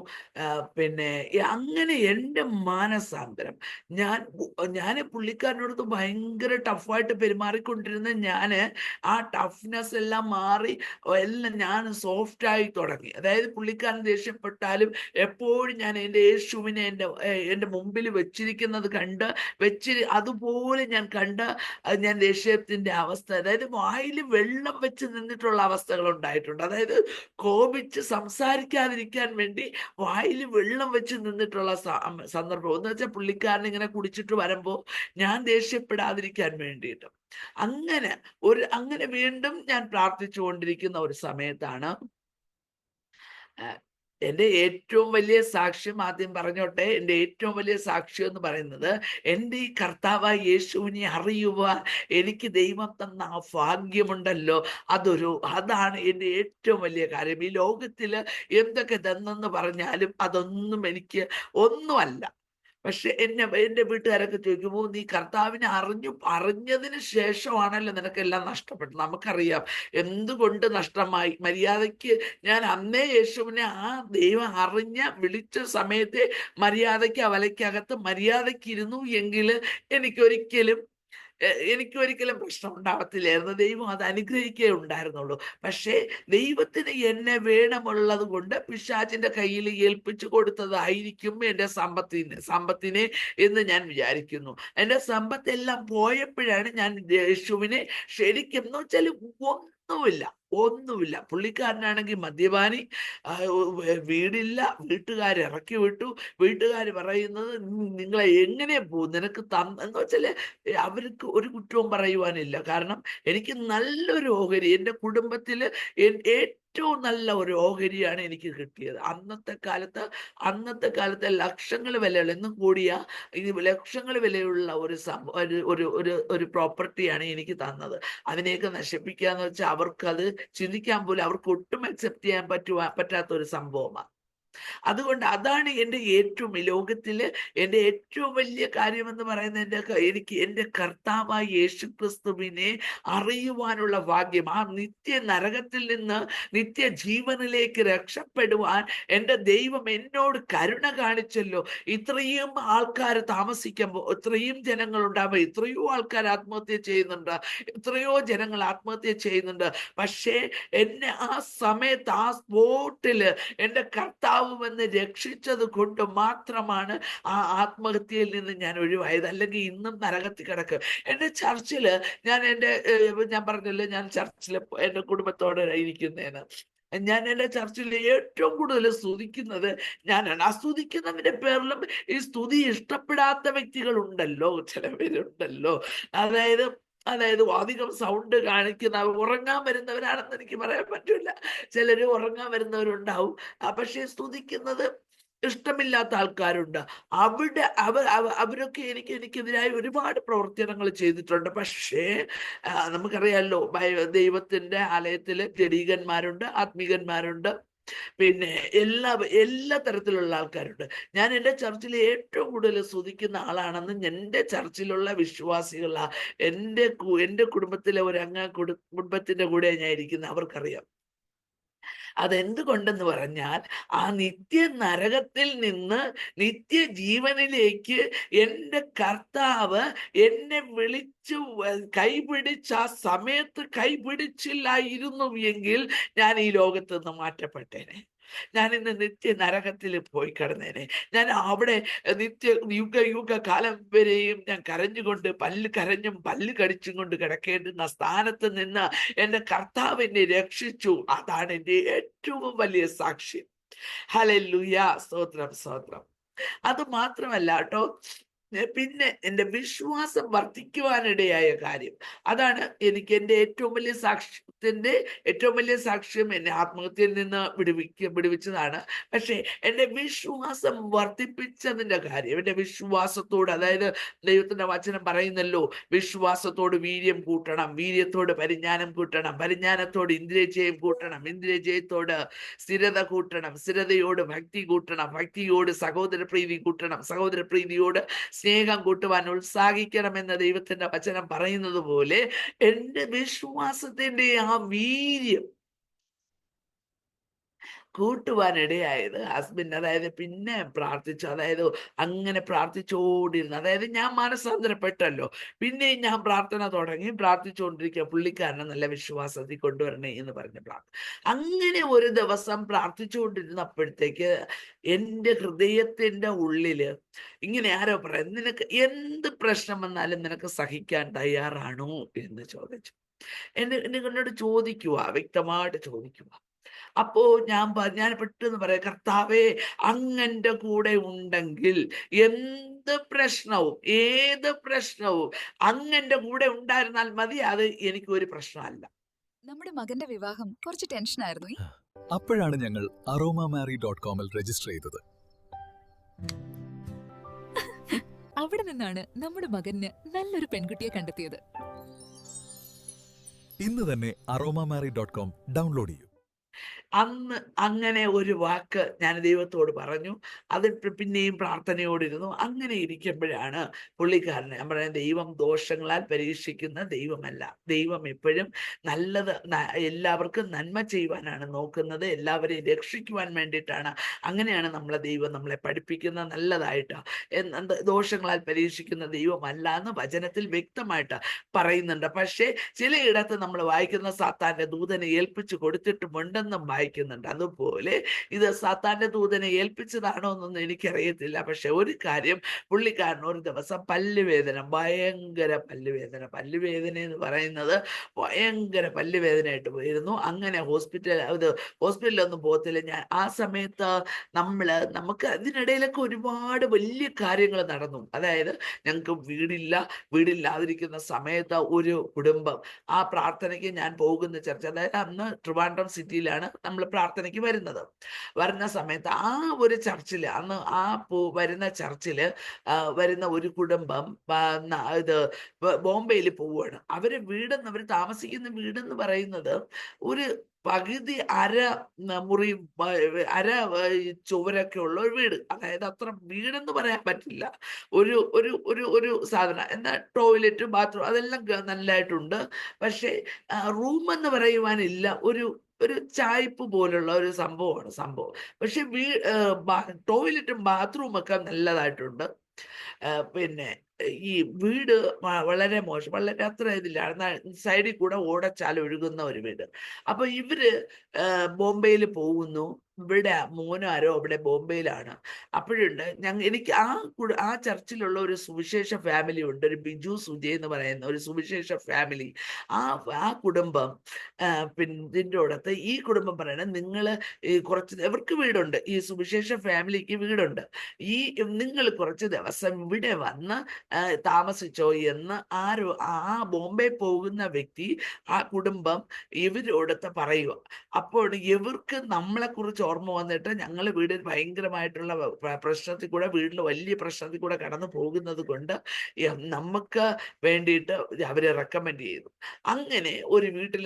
Speaker 2: പിന്നെ അങ്ങനെ എൻ്റെ മാനസാന്തരം. ഞാൻ പുള്ളിക്കാരനോടത്ത് ഭയങ്കര ടഫായിട്ട് പെരുമാറിക്കൊണ്ടിരുന്ന ആ ടഫ്നെസ് എല്ലാം മാറി ഞാൻ സോഫ്റ്റായി തുടങ്ങി. അതായത് പുള്ളിക്കാരൻ ദേഷ്യപ്പെട്ടാലും എപ്പോഴും ഞാൻ എൻ്റെ യേശുവിനെ എൻ്റെ മുമ്പിൽ വെച്ചിരിക്കുന്നത് അതുപോലെ ഞാൻ ഞാൻ ദേഷ്യത്തിന്റെ അവസ്ഥ, അതായത് വായിൽ വെള്ളം വെച്ച് നിന്നിട്ടുള്ള അവസ്ഥകൾ ഉണ്ടായിട്ടുണ്ട്. അതായത് കോപിച്ച് സംസാരിക്കാതിരിക്കാൻ വേണ്ടി വായിൽ വെള്ളം വെച്ച് നിന്നിട്ടുള്ള സന്ദർഭം. എന്ന് വെച്ചാൽ പുള്ളിക്കാരൻ ഇങ്ങനെ കുടിച്ചിട്ട് വരുമ്പോൾ ഞാൻ ദേഷ്യപ്പെടാതിരിക്കാൻ വേണ്ടിയിട്ട് അങ്ങനെ വീണ്ടും ഞാൻ പ്രാർത്ഥിച്ചുകൊണ്ടിരിക്കുന്ന ഒരു സമയത്താണ് എൻ്റെ ഏറ്റവും വലിയ സാക്ഷ്യം, ആദ്യം പറഞ്ഞോട്ടെ, എൻ്റെ ഏറ്റവും വലിയ സാക്ഷ്യം എന്ന് പറയുന്നത് എൻ്റെ ഈ കർത്താവായ യേശുവിനെ അറിയുവാൻ എനിക്ക് ദൈവം തന്ന ആ ഭാഗ്യമുണ്ടല്ലോ, അതാണ് എൻ്റെ ഏറ്റവും വലിയ കാര്യം. ഈ ലോകത്തിൽ എന്തൊക്കെ തന്നെന്ന് പറഞ്ഞാലും അതൊന്നും എനിക്ക് ഒന്നുമല്ല. പക്ഷെ എൻ്റെ വീട്ടുകാരൊക്കെ ചോദിക്കുമ്പോൾ നീ കർത്താവിനെ അറിഞ്ഞതിന് ശേഷമാണല്ലോ നിനക്കെല്ലാം നഷ്ടപ്പെട്ടത്. നമുക്കറിയാം എന്തുകൊണ്ട് നഷ്ടമായി. മര്യാദയ്ക്ക് ഞാൻ അന്നേ യേശുവിനെ ആ ദൈവം വിളിച്ച സമയത്തെ മര്യാദയ്ക്ക് വലയ്ക്കകത്ത് മര്യാദയ്ക്ക് ഇരുന്നു എങ്കിൽ എനിക്കൊരിക്കലും എനിക്ക് ഒരിക്കലും പ്രശ്നം ഉണ്ടാവത്തില്ലായിരുന്നു. ദൈവം അത് അനുഗ്രഹിക്കേ ഉണ്ടായിരുന്നുള്ളൂ. പക്ഷേ ദൈവത്തിന് എന്നെ വേണമുള്ളത് കൊണ്ട് പിശാചിന്റെ കയ്യിൽ ഏൽപ്പിച്ചു കൊടുത്തതായിരിക്കും എൻ്റെ സമ്പത്തിനെ എന്ന് ഞാൻ വിചാരിക്കുന്നു. എൻ്റെ സമ്പത്തെല്ലാം പോയപ്പോഴാണ് ഞാൻ യേശുവിനെ ശരിക്കും എന്ന് വെച്ചാൽ ഒന്നുമില്ല. പുള്ളിക്കാരനാണെങ്കിൽ മദ്യപാനി, വീടില്ല, വീട്ടുകാരിറക്കി വിട്ടു. വീട്ടുകാർ പറയുന്നത് നിങ്ങളെ എങ്ങനെ പോകും, നിനക്ക് എന്ന് വെച്ചാല് അവർക്ക് ഒരു കുറ്റവും പറയുവാനില്ല. കാരണം എനിക്ക് നല്ലൊരു ഓഹരി, എൻ്റെ കുടുംബത്തില് ഏറ്റവും നല്ല ഒരു ഓഹരിയാണ് എനിക്ക് കിട്ടിയത്. അന്നത്തെ കാലത്തെ ലക്ഷങ്ങൾ വിലയുള്ള, ഇന്നും കൂടിയ ലക്ഷങ്ങൾ വിലയുള്ള ഒരു പ്രോപ്പർട്ടിയാണ് എനിക്ക് തന്നത്. അതിനെയൊക്കെ നശിപ്പിക്കാന്ന് വെച്ചാൽ അവർക്കത് ചിന്തിക്കാൻ പോലും അവർക്ക് ഒട്ടും അക്സെപ്റ്റ് ചെയ്യാൻ പറ്റാത്ത ഒരു സംഭവമാണ്. അതുകൊണ്ട് അതാണ് എൻ്റെ ഏറ്റവും ഈ ലോകത്തില് എൻ്റെ ഏറ്റവും വലിയ കാര്യമെന്ന് പറയുന്നത്. എനിക്ക് എൻ്റെ കർത്താവായ യേശുക്രിസ്തുവിനെ അറിയുവാനുള്ള ഭാഗ്യം, ആ നിത്യ നരകത്തിൽ നിന്ന് നിത്യജീവനിലേക്ക് രക്ഷപ്പെടുവാൻ എൻ്റെ ദൈവം എന്നോട് കരുണ കാണിച്ചല്ലോ. ഇത്രയും ആൾക്കാർ താമസിക്കുമ്പോൾ, ഇത്രയും ജനങ്ങൾ ഉണ്ടാകുമ്പോൾ, എത്രയോ ആൾക്കാർ ആത്മഹത്യ ചെയ്യുന്നുണ്ട്, എത്രയോ ജനങ്ങൾ ആത്മഹത്യ ചെയ്യുന്നുണ്ട്. പക്ഷേ എന്നെ ആ സമയത്ത് ആ സ്പോട്ടില് എൻ്റെ കർത്താവ് വന്ന് രക്ഷിച്ചത് കൊണ്ട് മാത്രമാണ് ആ ആത്മഹത്യയിൽ നിന്ന് ഞാൻ ഒഴിവായത്. അല്ലെങ്കിൽ ഇന്നും നരകത്തിൽ കിടക്കും. എൻ്റെ ചർച്ചില് ഞാൻ പറഞ്ഞല്ലോ, ഞാൻ ചർച്ചില് എൻ്റെ കുടുംബത്തോടെ ഇരിക്കുന്നേന്. ഞാൻ എൻ്റെ ചർച്ചിൽ ഏറ്റവും കൂടുതൽ സ്തുതിക്കുന്നത് ഞാനാണ്. ആ സ്തുതിക്കുന്നതിന്റെ പേരിലും ഈ സ്തുതി ഇഷ്ടപ്പെടാത്ത വ്യക്തികൾ ഉണ്ടല്ലോ, ചില പേരുണ്ടല്ലോ. അതായത് അധികം സൗണ്ട് കാണിക്കുന്ന, ഉറങ്ങാൻ വരുന്നവരാണെന്ന് എനിക്ക് പറയാൻ പറ്റില്ല. ചിലര് ഉറങ്ങാൻ വരുന്നവരുണ്ടാവും. പക്ഷേ സ്തുതിക്കുന്നത് ഇഷ്ടമില്ലാത്ത ആൾക്കാരുണ്ട്. അവരൊക്കെ എനിക്കെതിരായി ഒരുപാട് പ്രവർത്തനങ്ങൾ ചെയ്തിട്ടുണ്ട്. പക്ഷേ നമുക്കറിയാമല്ലോ, ദൈവത്തിന്റെ ആലയത്തില് ജഡീകന്മാരുണ്ട്, ആത്മീകന്മാരുണ്ട്, പിന്നെ എല്ലാ തരത്തിലുള്ള ആൾക്കാരുണ്ട്. ഞാൻ എൻ്റെ ചർച്ചിൽ ഏറ്റവും കൂടുതൽ സ്തുതിക്കുന്ന ആളാണെന്ന് എൻ്റെ ചർച്ചിലുള്ള വിശ്വാസികളാ, എൻ്റെ കുടുംബത്തിലെ കുടുംബത്തിന്റെ കൂടെ ഞാൻ ഇരിക്കുന്ന അവർക്കറിയാം. അതെന്തുകൊണ്ടെന്ന് പറഞ്ഞാൽ ആ നിത്യ നരകത്തിൽ നിന്ന് നിത്യജീവനിലേക്ക് എൻ്റെ കർത്താവ് എന്നെ വിളിച്ചു കൈപിടിച്ച ആ സമയത്ത് കൈപിടിച്ചില്ലായിരുന്നു എങ്കിൽ ഞാൻ ഈ ലോകത്ത് നിന്ന് മാറ്റപ്പെട്ടേനെ. ഞാൻ ഇന്ന് നിത്യ നരകത്തിൽ പോയി കിടന്നേനെ. ഞാൻ അവിടെ യുഗ കാലം വരെയും ഞാൻ കരഞ്ഞുകൊണ്ട്, പല്ല് കടിച്ചും കൊണ്ട് കിടക്കേണ്ടുന്ന സ്ഥാനത്ത് നിന്ന് എൻ്റെ കർത്താവ് എന്നെ രക്ഷിച്ചു. അതാണ് എൻ്റെ ഏറ്റവും വലിയ സാക്ഷ്യം. ഹല്ലേലൂയ, സ്തോത്രം. അത് മാത്രമല്ല കേട്ടോ, പിന്നെ എൻ്റെ വിശ്വാസം വർദ്ധിക്കുവാനിടയായ കാര്യം അതാണ്. എനിക്ക് എൻ്റെ ഏറ്റവും വലിയ സാക്ഷ്യം എന്നെ ആത്മഹത്യയിൽ നിന്ന് വിടുവിച്ചതാണ്. പക്ഷേ എൻ്റെ വിശ്വാസം വർദ്ധിപ്പിച്ചതിൻ്റെ കാര്യം, എൻ്റെ വിശ്വാസത്തോട്, അതായത് ദൈവത്തിന്റെ വചനം പറയുന്നല്ലോ, വിശ്വാസത്തോട് വീര്യം കൂട്ടണം, വീര്യത്തോട് പരിജ്ഞാനം കൂട്ടണം, പരിജ്ഞാനത്തോട് ഇന്ദ്രിയജയം കൂട്ടണം, ഇന്ദ്രിയജയത്തോട് സ്ഥിരത കൂട്ടണം, സ്ഥിരതയോട് ഭക്തി കൂട്ടണം, ഭക്തിയോട് സഹോദരപ്രീതി കൂട്ടണം, സഹോദരപ്രീതിയോട് സ്നേഹം കൂട്ടുവാൻ ഉത്സാഹിക്കണമെന്ന് ദൈവത്തിന്റെ വചനം പറയുന്നത് പോലെ എൻ്റെ വിശ്വാസത്തിന്റെ ആ വീര്യം കൂട്ടുവാനിടയായത് ഹസ്ബൻഡ്. അതായത് പിന്നെ പ്രാർത്ഥിച്ചു, അതായത് അങ്ങനെ പ്രാർത്ഥിച്ചുകൊണ്ടിരുന്നു. അതായത് ഞാൻ മാനസാന്തരപ്പെട്ടല്ലോ, പിന്നെ ഞാൻ പ്രാർത്ഥന തുടങ്ങി, പ്രാർത്ഥിച്ചുകൊണ്ടിരിക്കുക, പുള്ളിക്കാരനെ നല്ല വിശ്വാസത്തിൽ കൊണ്ടുവരണേ എന്ന് പറഞ്ഞ പ്രാർത്ഥന. അങ്ങനെ ഒരു ദിവസം പ്രാർത്ഥിച്ചുകൊണ്ടിരുന്നപ്പോഴത്തേക്ക് എൻ്റെ ഹൃദയത്തിന്റെ ഉള്ളില് ഇങ്ങനെ ആരോ പറയാം, നിനക്ക് എന്ത് പ്രശ്നം വന്നാലും നിനക്ക് സഹിക്കാൻ തയ്യാറാണോ എന്ന് ചോദിച്ചു. എന്നോട് ചോദിക്കുക, വ്യക്തമായിട്ട് ചോദിക്കുക. അപ്പോ ഞാൻ പെട്ടെന്ന് പറയാം, കർത്താവേ, അങ്ങന്റെ കൂടെ ഉണ്ടെങ്കിൽ ഏത് പ്രശ്നവും അങ്ങന്റെ കൂടെ ഉണ്ടായിരുന്നാൽ മതി. അത് എനിക്ക് ഒരു പ്രശ്നമല്ല.
Speaker 3: നമ്മുടെ മകന്റെ വിവാഹം കുറച്ച് ടെൻഷനായിരുന്നു.
Speaker 4: അപ്പോഴാണ് ഞങ്ങൾ aromamary.com രജിസ്റ്റർ ചെയ്തത്.
Speaker 3: അവിടെ നിന്നാണ് നമ്മുടെ മകന് നല്ലൊരു പെൺകുട്ടിയെ കണ്ടെത്തിയത്.
Speaker 4: ഇന്ന് തന്നെ aromamary.com ഡൗൺലോഡ് ചെയ്യൂ.
Speaker 2: അന്ന് അങ്ങനെ ഒരു വാക്ക് ഞാൻ ദൈവത്തോട് പറഞ്ഞു. അത് പിന്നെയും പ്രാർത്ഥനയോടിരുന്നു. അങ്ങനെ ഇരിക്കുമ്പോഴാണ് പുള്ളിക്കാരന് ഞാൻ പറയാം, ദൈവം ദോഷങ്ങളാൽ പരീക്ഷിക്കുന്ന ദൈവമല്ല. ദൈവം എപ്പോഴും നല്ലത് എല്ലാവർക്കും നന്മ ചെയ്യുവാനാണ് നോക്കുന്നത്, എല്ലാവരെയും രക്ഷിക്കുവാൻ വേണ്ടിയിട്ടാണ്. അങ്ങനെയാണ് നമ്മളെ ദൈവം നമ്മളെ പഠിപ്പിക്കുന്നത്, നല്ലതായിട്ട്. ദോഷങ്ങളാൽ പരീക്ഷിക്കുന്ന ദൈവമല്ല എന്ന് വചനത്തിൽ വ്യക്തമായിട്ട് പറയുന്നുണ്ട്. പക്ഷേ ചിലയിടത്ത് നമ്മൾ വായിക്കുന്ന സാത്താന്റെ ദൂതനെ ഏൽപ്പിച്ചു കൊടുത്തിട്ടുമുണ്ടെന്നും വായിക്കുന്നുണ്ട്. അതുപോലെ ഇത് സാത്താന്റെ ദൂതനെ ഏൽപ്പിച്ചതാണോ എന്നൊന്നും എനിക്കറിയത്തില്ല. പക്ഷെ ഒരു കാര്യം, പുള്ളിക്കാരൻ ഒരു ദിവസം പല്ലുവേദന, ഭയങ്കര പല്ലുവേദന എന്ന് പറയുന്നത് ഭയങ്കര പല്ലുവേദനയായിട്ട് പോയിരുന്നു. അങ്ങനെ ഹോസ്പിറ്റലിലൊന്നും പോകത്തില്ല. ഞാൻ ആ സമയത്ത് നമുക്ക് അതിനിടയിലൊക്കെ ഒരുപാട് വലിയ കാര്യങ്ങൾ നടന്നു. അതായത് ഞങ്ങൾക്ക് വീടില്ലാതിരിക്കുന്ന സമയത്ത് ഒരു കുടുംബം ആ പ്രാർത്ഥനയ്ക്ക് ഞാൻ പോകുന്ന ചർച്ച്, അതായത് അന്ന് ട്രിവാൻഡ്രം സിറ്റിയിലാണ് നമ്മൾ പ്രാർത്ഥനയ്ക്ക് വരുന്ന സമയത്ത് ആ ഒരു ചർച്ചിൽ, അന്ന് വരുന്ന ചർച്ചിൽ വരുന്ന ഒരു കുടുംബം ഇത് ബോംബെയിൽ പോവുകയാണ്. അവർ താമസിക്കുന്ന വീടെന്ന് പറയുന്നത് ഒരു പകുതി മുറി അര ചുവരൊക്കെ ഉള്ള ഒരു വീട്. അതായത് അത്ര വീടെന്ന് പറയാൻ പറ്റില്ല, ഒരു ഒരു ഒരു ഒരു സാധനം. എന്നാൽ ടോയ്ലറ്റ്, ബാത്റൂം അതെല്ലാം നല്ലതായിട്ടുണ്ട്. പക്ഷേ റൂം എന്ന് പറയുവാനില്ല, ഒരു ചായ്പ് പോലുള്ള ഒരു സംഭവം. പക്ഷെ ടോയ്ലറ്റും ബാത്റൂം ഒക്കെ നല്ലതായിട്ടുണ്ട്. പിന്നെ ഈ വീട് വളരെ മോശം, വളരെ അത്ര ഇതില്ല. സൈഡിൽ കൂടെ ഓടച്ചാൽ ഒഴുകുന്ന ഒരു വീട്. അപ്പൊ ഇവര് ബോംബെയിൽ പോകുന്നു. ഇവിടെ മോനും ആരോ അവിടെ ബോംബെയിലാണ്. അപ്പോഴുണ്ട് എനിക്ക് ആ ചർച്ചിലുള്ള ഒരു സുവിശേഷ ഫാമിലി ഉണ്ട്, ഒരു ബിജു സുജയ് എന്ന് പറയുന്ന ഒരു സുവിശേഷ ഫാമിലി. ആ കുടുംബം ഇതിൻ്റെ അടുത്ത് ഈ കുടുംബം പറയണത്, ഇവർക്ക് വീടുണ്ട്, ഈ സുവിശേഷ ഫാമിലിക്ക് വീടുണ്ട്, നിങ്ങൾ കുറച്ച് ദിവസം ഇവിടെ വന്ന് താമസിച്ചോ എന്ന് ആ ബോംബെ പോകുന്ന വ്യക്തി, ആ കുടുംബം ഇവരോടത്ത് പറയുക. അപ്പോൾ ഇവർക്ക് നമ്മളെ കുറിച്ച് ഓർമ്മ വന്നിട്ട്, ഞങ്ങൾ വീടിൽ ഭയങ്കരമായിട്ടുള്ള വീട്ടിൽ വലിയ പ്രശ്നത്തിൽ കൂടെ കടന്നു പോകുന്നത് കൊണ്ട് നമുക്ക് വേണ്ടിയിട്ട് അവരെ റെക്കമെൻഡ് ചെയ്തു. അങ്ങനെ ഒരു വീട്ടിൽ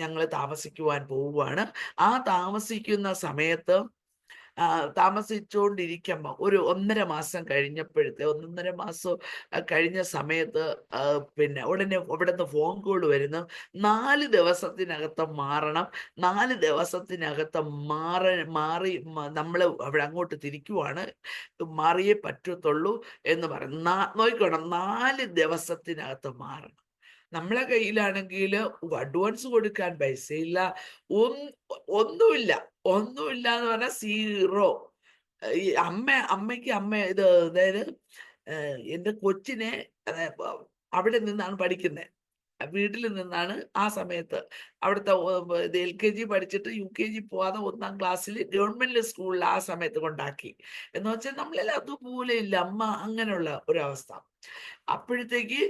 Speaker 2: ഞങ്ങൾ താമസിക്കുവാൻ പോവുകയാണ്. ആ താമസിക്കുന്ന സമയത്ത് താമസിച്ചുകൊണ്ടിരിക്കുമ്പോൾ ഒരു 1.5 മാസം കഴിഞ്ഞ സമയത്ത് പിന്നെ ഉടനെ അവിടെ നിന്ന് ഫോൺ കോൾ വരുന്നു. 4 ദിവസത്തിനകത്ത് മാറണം, 4 ദിവസത്തിനകത്ത് മാറി നമ്മൾ അവിടെ അങ്ങോട്ട് തിരിക്കുവാണ്, മാറിയേ പറ്റത്തുള്ളൂ എന്ന് പറഞ്ഞു. നോക്കണം, 4 ദിവസത്തിനകത്ത് മാറണം. നമ്മളെ കയ്യിലാണെങ്കിൽ അഡ്വാൻസ് കൊടുക്കാൻ പൈസയില്ല, ഒന്നുമില്ല എന്ന് പറഞ്ഞാൽ സീറോ. ഈ അമ്മയ്ക്ക് അതായത് എൻ്റെ കൊച്ചിനെ അവിടെ നിന്നാണ് പഠിക്കുന്നത്, വീട്ടിൽ നിന്നാണ് ആ സമയത്ത്. അവിടുത്തെ LKG പഠിച്ചിട്ട് UKG പോവാതെ 1ാം ക്ലാസ്സിൽ ഗവൺമെന്റ് സ്കൂളിൽ ആ സമയത്ത് കൊണ്ടാക്കി. എന്ന് വെച്ചാൽ നമ്മളെല്ലാം അതുപോലെ ഇല്ല അമ്മ, അങ്ങനെയുള്ള ഒരവസ്ഥ. അപ്പോഴത്തേക്ക്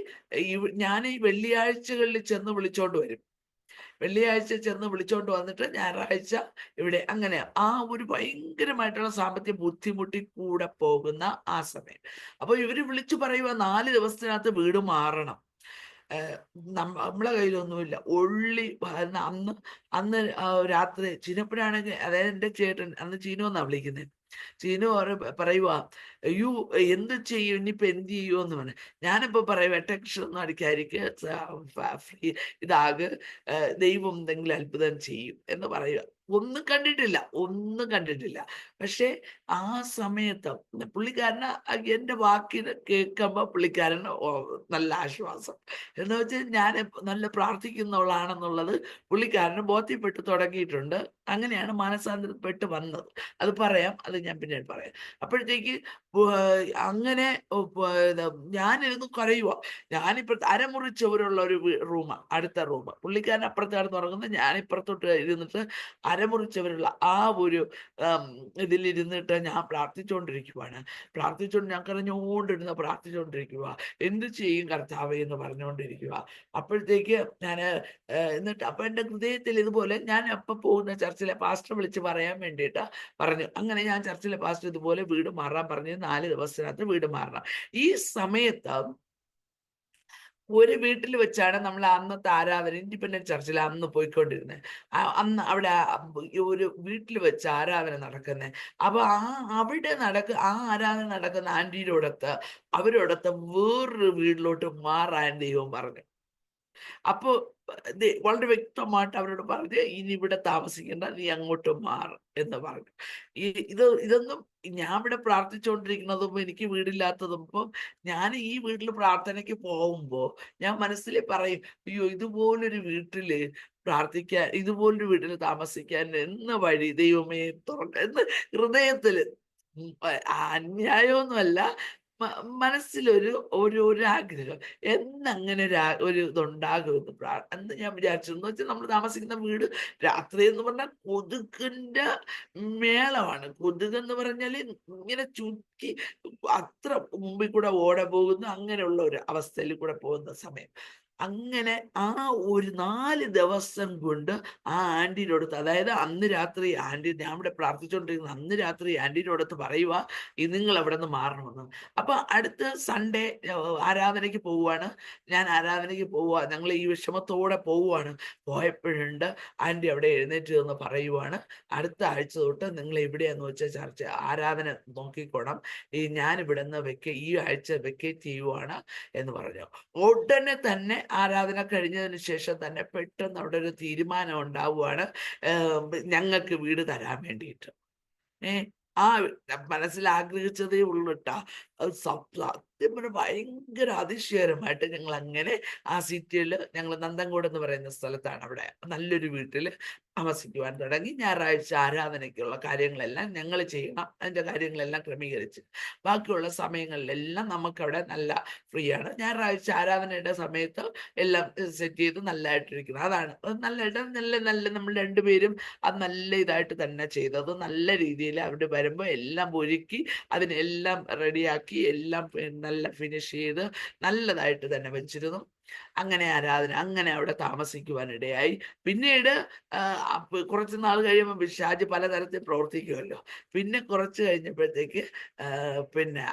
Speaker 2: ഞാൻ ഈ വെള്ളിയാഴ്ചകളിൽ ചെന്ന് വിളിച്ചോണ്ട് വരും. വെള്ളിയാഴ്ച ചെന്ന് വിളിച്ചോണ്ട് വന്നിട്ട് ഞായറാഴ്ച ഇവിടെ, അങ്ങനെ ആ ഒരു ഭയങ്കരമായിട്ടുള്ള സാമ്പത്തിക ബുദ്ധിമുട്ടി കൂടെ പോകുന്ന ആ സമയം. അപ്പൊ ഇവര് വിളിച്ചു പറയുക, 4 ദിവസത്തിനകത്ത് വീട് മാറണം. നമ്മളെ കയ്യിലൊന്നുമില്ല. അന്ന് രാത്രി ചീനപ്പനാണെങ്കിൽ, അതായത് എൻ്റെ ചേട്ടൻ, അന്ന് ചീനു എന്നാ വിളിക്കുന്നത്, ചീനു പറയുക, അയ്യോ എന്ത് ചെയ്യും, ഇനിയിപ്പോ എന്ത് ചെയ്യുമെന്ന് പറഞ്ഞു. ഞാനിപ്പോ പറയുക, ടെൻഷൻ ഒന്നും അടിക്കാതിരിക്കുക, ദൈവം എന്തെങ്കിലും അത്ഭുതം ചെയ്യും എന്ന് പറയുക. ഒന്നും കണ്ടിട്ടില്ല. പക്ഷെ ആ സമയത്ത് പുള്ളിക്കാരന് എൻ്റെ വാക്കിന് കേൾക്കുമ്പോൾ പുള്ളിക്കാരന് നല്ല ആശ്വാസം. എന്ന് വെച്ചാൽ ഞാൻ നല്ല പ്രാർത്ഥിക്കുന്നവളാണെന്നുള്ളത് പുള്ളിക്കാരന് ബോധ്യപ്പെട്ട് തുടങ്ങിയിട്ടുണ്ട്. അങ്ങനെയാണ് മാനസാന്തരപ്പെട്ട് വന്നത്. അത് പറയാം, അത് ഞാൻ പിന്നീട് പറയാം. അപ്പോഴത്തേക്ക് അങ്ങനെ ഞാനിരുന്ന് കരയുക. ഞാനിപ്പുറത്ത് അരമുറി ചുവരുള്ള ഒരു റൂമാണ്, അടുത്ത റൂം. പുള്ളിക്കാരൻ അപ്പുറത്ത് കിടന്ന് ഉറങ്ങുന്നത്, ഞാനിപ്പുറത്തോട്ട് ഇരുന്നിട്ട് അരമുറി ചുവരുള്ള ആ ഒരു ഇതിലിരുന്നിട്ട് ഞാൻ പ്രാർത്ഥിച്ചുകൊണ്ടിരിക്കുവാണ്. ഞാൻ പ്രാർത്ഥിച്ചുകൊണ്ടിരിക്കുക, എന്ത് ചെയ്യും കർത്താവേ എന്ന് പറഞ്ഞുകൊണ്ടിരിക്കുക. അപ്പോഴത്തേക്ക് ഞാൻ എന്നിട്ട് അപ്പം എൻ്റെ ഹൃദയത്തിൽ ഇതുപോലെ, ഞാൻ അപ്പം പോകുന്ന ചർച്ചിലെ പാസ്റ്റർ വിളിച്ച് പറയാൻ വേണ്ടിയിട്ട് പറഞ്ഞു. അങ്ങനെ ഞാൻ ചർച്ചിലെ പാസ്റ്റർ ഇതുപോലെ വീട് മാറാൻ പറഞ്ഞു, 4 ദിവസത്തിനകത്ത് വീട് മാറണം. ഈ സമയത്ത് ഒരു വീട്ടിൽ വെച്ചാണ് നമ്മൾ അന്നത്തെ ആരാധന ഇൻഡിപെൻഡന്റ് ചർച്ചിൽ അന്ന് പോയിക്കൊണ്ടിരുന്നത്. അന്ന് അവിടെ ഈ ഒരു വീട്ടിൽ വെച്ച് ആരാധന നടക്കുന്നത്. അപ്പൊ ആ ആരാധന നടക്കുന്ന ആന്റിയോടൊത്ത് അവരോടൊത്ത് വേറൊരു വീട്ടിലോട്ട് മാറാൻ ദൈവം പറഞ്ഞു. അപ്പോ വളരെ വ്യക്തമായിട്ട് അവരോട് പറഞ്ഞ് ഇനി ഇവിടെ താമസിക്കേണ്ട, നീ അങ്ങോട്ട് മാറും എന്ന് പറഞ്ഞു. ഇതൊന്നും ഞാൻ ഇവിടെ പ്രാർത്ഥിച്ചുകൊണ്ടിരിക്കുന്നതും എനിക്ക് വീടില്ലാത്തതും ഇപ്പം ഞാൻ ഈ വീട്ടിൽ പ്രാർത്ഥനയ്ക്ക് പോകുമ്പോ ഞാൻ മനസ്സിൽ പറയും, അയ്യോ ഇതുപോലൊരു വീട്ടില് പ്രാർത്ഥിക്കാൻ, ഇതുപോലൊരു വീട്ടിൽ താമസിക്കാൻ എന്ന വഴി ദൈവമേ തുറക്ക എന്ന് ഹൃദയത്തില് അന്യായമൊന്നുമല്ല, മനസ്സിലൊരു ഒരു ആഗ്രഹം എന്നങ്ങനെ ഒരു ഇതുണ്ടാകുമെന്ന് എന്ന് ഞാൻ വിചാരിച്ചു. എന്ന് വെച്ചാൽ നമ്മൾ താമസിക്കുന്ന വീട് രാത്രി എന്ന് പറഞ്ഞാൽ കൊതുകിന്റെ മേളമാണ്. കൊതുക് എന്ന് പറഞ്ഞാൽ ഇങ്ങനെ ചുറ്റി അത്ര മുമ്പിൽ കൂടെ ഓട പോകുന്നു, അങ്ങനെയുള്ള ഒരു അവസ്ഥയിൽ കൂടെ പോകുന്ന സമയം. അങ്ങനെ ആ ഒരു 4 ദിവസം കൊണ്ട് ആ ആന്റിയോടത്ത്, അതായത് അന്ന് രാത്രി ഞാൻ ഇവിടെ പ്രാർത്ഥിച്ചുകൊണ്ടിരിക്കുന്ന അന്ന് രാത്രി ആന്റിയോടത്ത് പറയുക, നിങ്ങൾ അവിടെ നിന്ന് മാറണമെന്ന്. അപ്പൊ അടുത്ത സൺഡേ ആരാധനയ്ക്ക് പോവുകയാണ്. ഞാൻ ആരാധനയ്ക്ക് പോവുക, ഞങ്ങൾ ഈ വിഷമത്തോടെ പോവുകയാണ്. പോയപ്പോഴുണ്ട് ആന്റി അവിടെ എഴുന്നേറ്റ് നിന്ന് പറയുവാണ്, അടുത്ത ആഴ്ച തൊട്ട് നിങ്ങൾ എവിടെയാന്ന് വെച്ചാൽ ചർച്ച ആരാധന നോക്കിക്കോണം, ഞാൻ ഇവിടെ നിന്ന് ഈ ആഴ്ച വെക്കേറ്റ് ചെയ്യുവാണ് എന്ന് പറഞ്ഞു. ഉടനെ തന്നെ ആരാധന കഴിഞ്ഞതിന് ശേഷം തന്നെ പെട്ടെന്ന് അവിടെ ഒരു തീരുമാനം ഉണ്ടാവുകയാണ്, ഞങ്ങൾക്ക് വീട് തരാൻ വേണ്ടിയിട്ട്. ആ മനസ്സിൽ ആഗ്രഹിച്ചതേ ഉള്ളൂ കേട്ടാ. അത് സത്യം പറഞ്ഞാൽ ഭയങ്കര അതിശയകരമായിട്ട് ഞങ്ങൾ അങ്ങനെ ആ സിറ്റിയിൽ, ഞങ്ങൾ നന്തൻകോട് എന്ന് പറയുന്ന സ്ഥലത്താണ്, അവിടെ നല്ലൊരു വീട്ടിൽ താമസിക്കുവാൻ തുടങ്ങി. ഞായറാഴ്ച ആരാധനയ്ക്കുള്ള കാര്യങ്ങളെല്ലാം ഞങ്ങൾ ചെയ്യണം, അതിൻ്റെ കാര്യങ്ങളെല്ലാം ക്രമീകരിച്ച് ബാക്കിയുള്ള സമയങ്ങളിലെല്ലാം നമുക്കവിടെ നല്ല ഫ്രീ ആണ്. ഞായറാഴ്ച ആരാധനയുടെ സമയത്ത് എല്ലാം സെറ്റ് ചെയ്ത് നല്ലതായിട്ടിരിക്കുന്നത്. അതാണ് നല്ലതായിട്ട് നല്ല നമ്മൾ രണ്ടുപേരും അത് നല്ല ഇതായിട്ട് തന്നെ ചെയ്തത്. നല്ല രീതിയിൽ അവിടെ വരുമ്പോൾ എല്ലാം ഒരുക്കി അതിനെല്ലാം റെഡിയാക്കി എല്ലാം നല്ല ഫിനിഷ് ചെയ്ത് നല്ലതായിട്ട് തന്നെ വെച്ചിരുന്നു. അങ്ങനെ ആരാധന, അങ്ങനെ അവിടെ താമസിക്കുവാനിടയായി. പിന്നീട് കുറച്ച് നാൾ കഴിയുമ്പോൾ പിശാച് പലതരത്തിൽ പ്രവർത്തിക്കുമല്ലോ. പിന്നെ കുറച്ച് കഴിഞ്ഞപ്പോഴത്തേക്ക് പിന്നെ